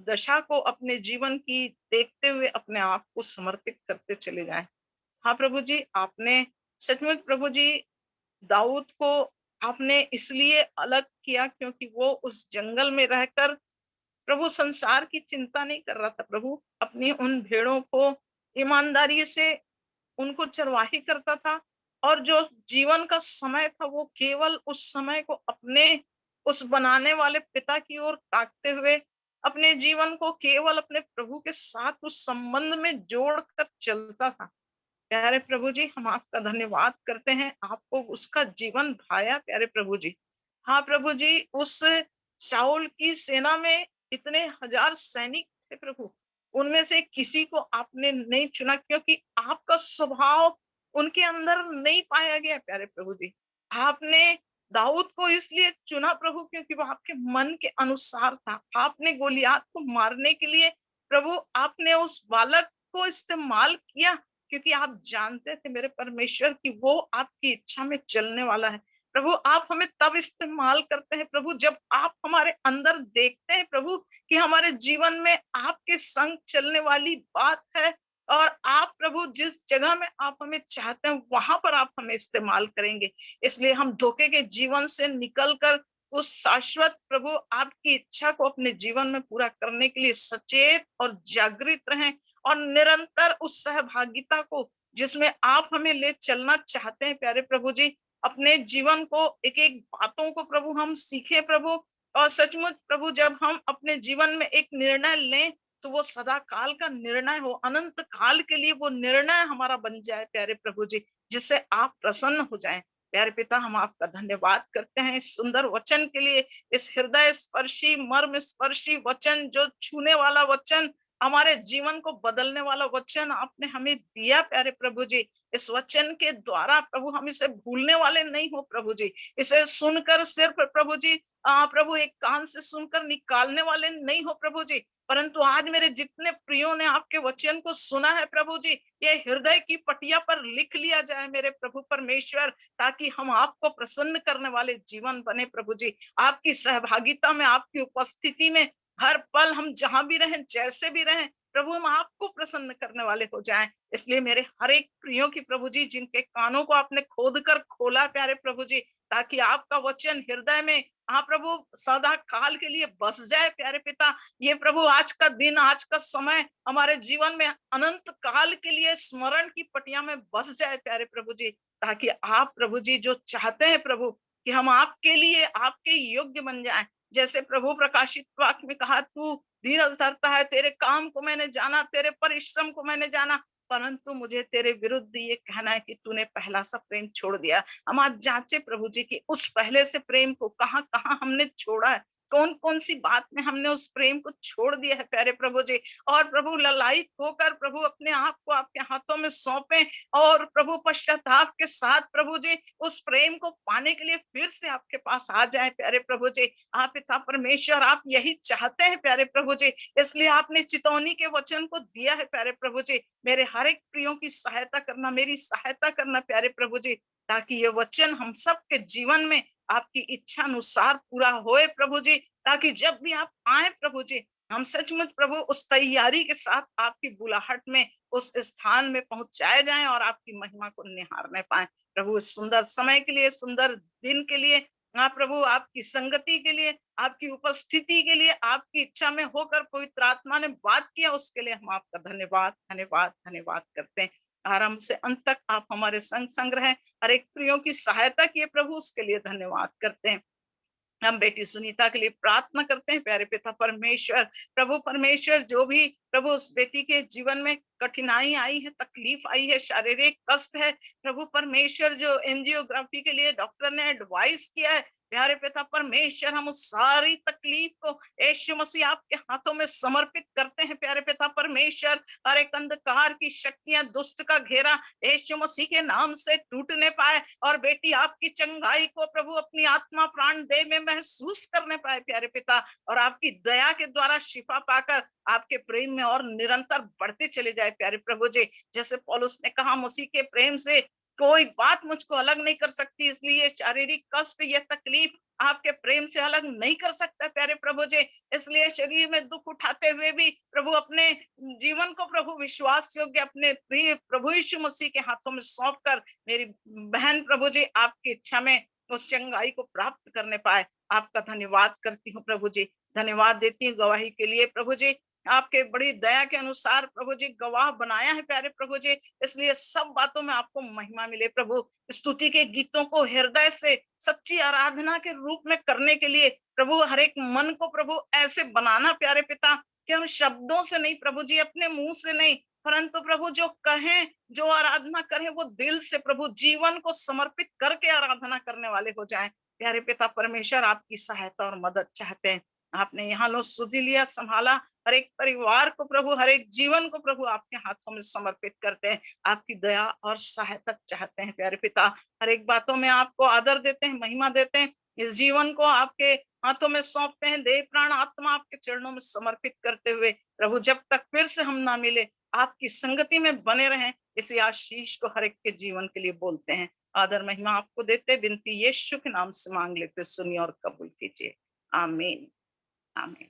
दशा को अपने जीवन की देखते हुए अपने आप को समर्पित करते चले जाएं। हाँ प्रभु जी, आपने सचमुच प्रभु जी दाऊद को आपने इसलिए अलग किया क्योंकि वो उस जंगल में रहकर प्रभु संसार की चिंता नहीं कर रहा था। प्रभु अपनी उन भेड़ों को ईमानदारी से उनको चरवाही करता था, और जो जीवन का समय था वो केवल उस समय को अपने उस बनाने वाले पिता की ओर ताकते हुए अपने जीवन को केवल अपने प्रभु के साथ उस संबंध में जोड़कर चलता था। प्यारे प्रभु जी, हम आपका धन्यवाद करते हैं, आपको उसका जीवन भाया प्यारे प्रभु जी। हाँ प्रभु जी, उस शाऊल की सेना में इतने हजार सैनिक थे प्रभु, उनमें से किसी को आपने नहीं चुना क्योंकि आपका स्वभाव उनके अंदर नहीं पाया गया प्यारे प्रभु जी। आपने दाऊद को इसलिए चुना प्रभु क्योंकि वो आपके मन के अनुसार था। आपने गोलियात को मारने के लिए प्रभु आपने उस बालक को इस्तेमाल किया क्योंकि आप जानते थे मेरे परमेश्वर कि वो आपकी इच्छा में चलने वाला है। प्रभु आप हमें तब इस्तेमाल करते हैं प्रभु जब आप हमारे अंदर देखते हैं प्रभु कि हमारे जीवन में आपके संग चलने वाली बात है, और आप प्रभु जिस जगह में आप हमें चाहते हैं वहां पर आप हमें इस्तेमाल करेंगे। इसलिए हम धोखे के जीवन से निकलकर उस शाश्वत प्रभु आपकी इच्छा को अपने जीवन में पूरा करने के लिए सचेत और जागृत रहें, और निरंतर उस सहभागिता को जिसमें आप हमें ले चलना चाहते हैं प्यारे प्रभु जी, अपने जीवन को एक एक बातों को प्रभु हम सीखे प्रभु। और सचमुच प्रभु जब हम अपने जीवन में एक निर्णय लें तो वो सदा काल का निर्णय हो, अनंत काल के लिए वो निर्णय हमारा बन जाए प्यारे प्रभु जी, जिससे आप प्रसन्न हो जाएं। प्यारे पिता, हम आपका धन्यवाद करते हैं इस सुंदर वचन के लिए, इस हृदय स्पर्शी मर्म स्पर्शी वचन, जो छूने वाला वचन, हमारे जीवन को बदलने वाला वचन आपने हमें दिया प्यारे प्रभु जी। इस वचन के द्वारा प्रभु हम इसे भूलने वाले नहीं हो प्रभु जी, इसे सुनकर सिर्फ प्रभु जी प्रभु एक कान से सुनकर निकालने वाले नहीं हो प्रभु जी, परंतु आज मेरे जितने प्रियों ने आपके वचन को सुना है प्रभु जी, ये हृदय की पटिया पर लिख लिया जाए मेरे प्रभु परमेश्वर, ताकि हम आपको प्रसन्न करने वाले जीवन बने प्रभु जी। आपकी सहभागिता में, आपकी उपस्थिति में हर पल हम जहां भी रहें, जैसे भी रहें प्रभु, हम आपको प्रसन्न करने वाले हो जाएं। इसलिए मेरे हर एक प्रियो की प्रभु जी, जिनके कानों को आपने खोद कर खोला प्यारे प्रभु जी, ताकि आपका वचन हृदय में प्रभु सदा काल के लिए बस जाए प्यारे पिता। ये प्रभु आज का दिन, आज का समय हमारे जीवन में अनंत काल के लिए स्मरण की पटिया में बस जाए प्यारे प्रभु जी, ताकि आप प्रभु जी जो चाहते हैं प्रभु कि हम आपके लिए आपके योग्य बन जाएं। जैसे प्रभु प्रकाशित वाक्य में कहा, तू धीरज धरता है, तेरे काम को मैंने जाना, तेरे परिश्रम को मैंने जाना, परंतु मुझे तेरे विरुद्ध ये कहना है कि तूने पहला सा प्रेम छोड़ दिया। हम आज जांचे प्रभु जी कि उस पहले से प्रेम को कहां कहां हमने छोड़ा है, कौन कौन सी बात में हमने उस प्रेम को छोड़ दिया है प्यारे प्रभु जी। और प्रभु ललायित होकर प्रभु अपने आप को आपके हाथों में सौंपे, और प्रभु पश्चाताप के साथ प्रभु जी उस प्रेम को पाने के लिए फिर से आपके पास आ जाए प्यारे प्रभु जी। आप पिता परमेश्वर, आप यही चाहते हैं प्यारे प्रभु जी, इसलिए आपने चितौनी के वचन को दिया है प्यारे प्रभु जी। मेरे हर एक प्रियों की सहायता करना, मेरी सहायता करना प्यारे प्रभु जी, ताकि ये वचन हम सबके जीवन में आपकी इच्छा अनुसार पूरा होए प्रभु जी, ताकि जब भी आप आए प्रभु जी, हम सचमुच प्रभु उस तैयारी के साथ आपकी बुलाहट में उस स्थान में पहुंचाए जाएं और आपकी महिमा को निहारने पाए प्रभु। इस सुंदर समय के लिए, सुंदर दिन के लिए, प्रभु आपकी संगति के लिए, आपकी उपस्थिति के लिए, आपकी इच्छा में होकर पवित्र आत्मा ने बात किया, उसके लिए हम आपका धन्यवाद धन्यवाद धन्यवाद करते हैं। आरंभ से अंत तक आप हमारे संग संग रहें, हर एक प्रियों की सहायता किए प्रभु, उसके लिए धन्यवाद करते हैं। हम बेटी सुनीता के लिए प्रार्थना करते हैं प्यारे पिता परमेश्वर। प्रभु परमेश्वर, जो भी प्रभु उस बेटी के जीवन में कठिनाई आई है, तकलीफ आई है, शारीरिक कष्ट है प्रभु परमेश्वर, जो एंजियोग्राफी के लिए डॉक्टर ने एडवाइस किया है प्यारे पिता परमेश्वर, हम उस सारी तकलीफ को यीशु मसीह आपके हाथों में समर्पित करते हैं प्यारे पिता परमेश्वर। हर एक अंधकार की शक्तियां, दुष्ट का घेरा यीशु मसीह के नाम से टूटने पाए, और बेटी आपकी चंगाई को प्रभु अपनी आत्मा प्राण देह में महसूस करने पाए प्यारे पिता, और आपकी दया के द्वारा शिफा पाकर आपके प्रेम में और निरंतर बढ़ते चले जाए प्यारे प्रभु जी। जैसे पौलुस ने कहा, मसीह के प्रेम से कोई बात मुझको अलग नहीं कर सकती, इसलिए शारीरिक कष्ट, ये तकलीफ आपके प्रेम से अलग नहीं कर सकता प्यारे प्रभु जी। इसलिए शरीर में दुख उठाते हुए भी प्रभु अपने जीवन को प्रभु विश्वास योग्य अपने प्रिय प्रभु यीशु मसीह के हाथों में सौंप कर मेरी बहन प्रभु जी आपकी इच्छा में उस चंगाई को प्राप्त करने पाए, आपका धन्यवाद करती हूँ प्रभु जी। धन्यवाद देती हूँ गवाही के लिए प्रभु जी। आपके बड़ी दया के अनुसार प्रभु जी गवाह बनाया है प्यारे प्रभु जी, इसलिए सब बातों में आपको महिमा मिले प्रभु। स्तुति के गीतों को हृदय से सच्ची आराधना के रूप में करने के लिए प्रभु हर एक मन को प्रभु ऐसे बनाना प्यारे पिता कि हम शब्दों से नहीं प्रभु जी, अपने मुंह से नहीं, परंतु प्रभु जो कहें, जो आराधना करें वो दिल से प्रभु जीवन को समर्पित करके आराधना करने वाले हो जाएं। प्यारे पिता परमेश्वर आपकी सहायता और मदद चाहते हैं। आपने यहाँ लो सुधी लिया, संभाला, हर एक परिवार को प्रभु, हर एक जीवन को प्रभु आपके हाथों में समर्पित करते हैं। आपकी दया और सहायता चाहते हैं प्यारे पिता। हर एक बातों में आपको आदर देते हैं, महिमा देते हैं। इस जीवन को आपके हाथों में सौंपते हैं, देह प्राण आत्मा आपके चरणों में समर्पित करते हुए प्रभु जब तक फिर से हम ना मिले आपकी संगति में बने रहें, इसी आशीष को हर एक के जीवन के लिए बोलते हैं। आदर महिमा आपको देते, विनती यीशु के नाम से मांग लेते, सुनिए और कबूल कीजिए। आमीन आमीन।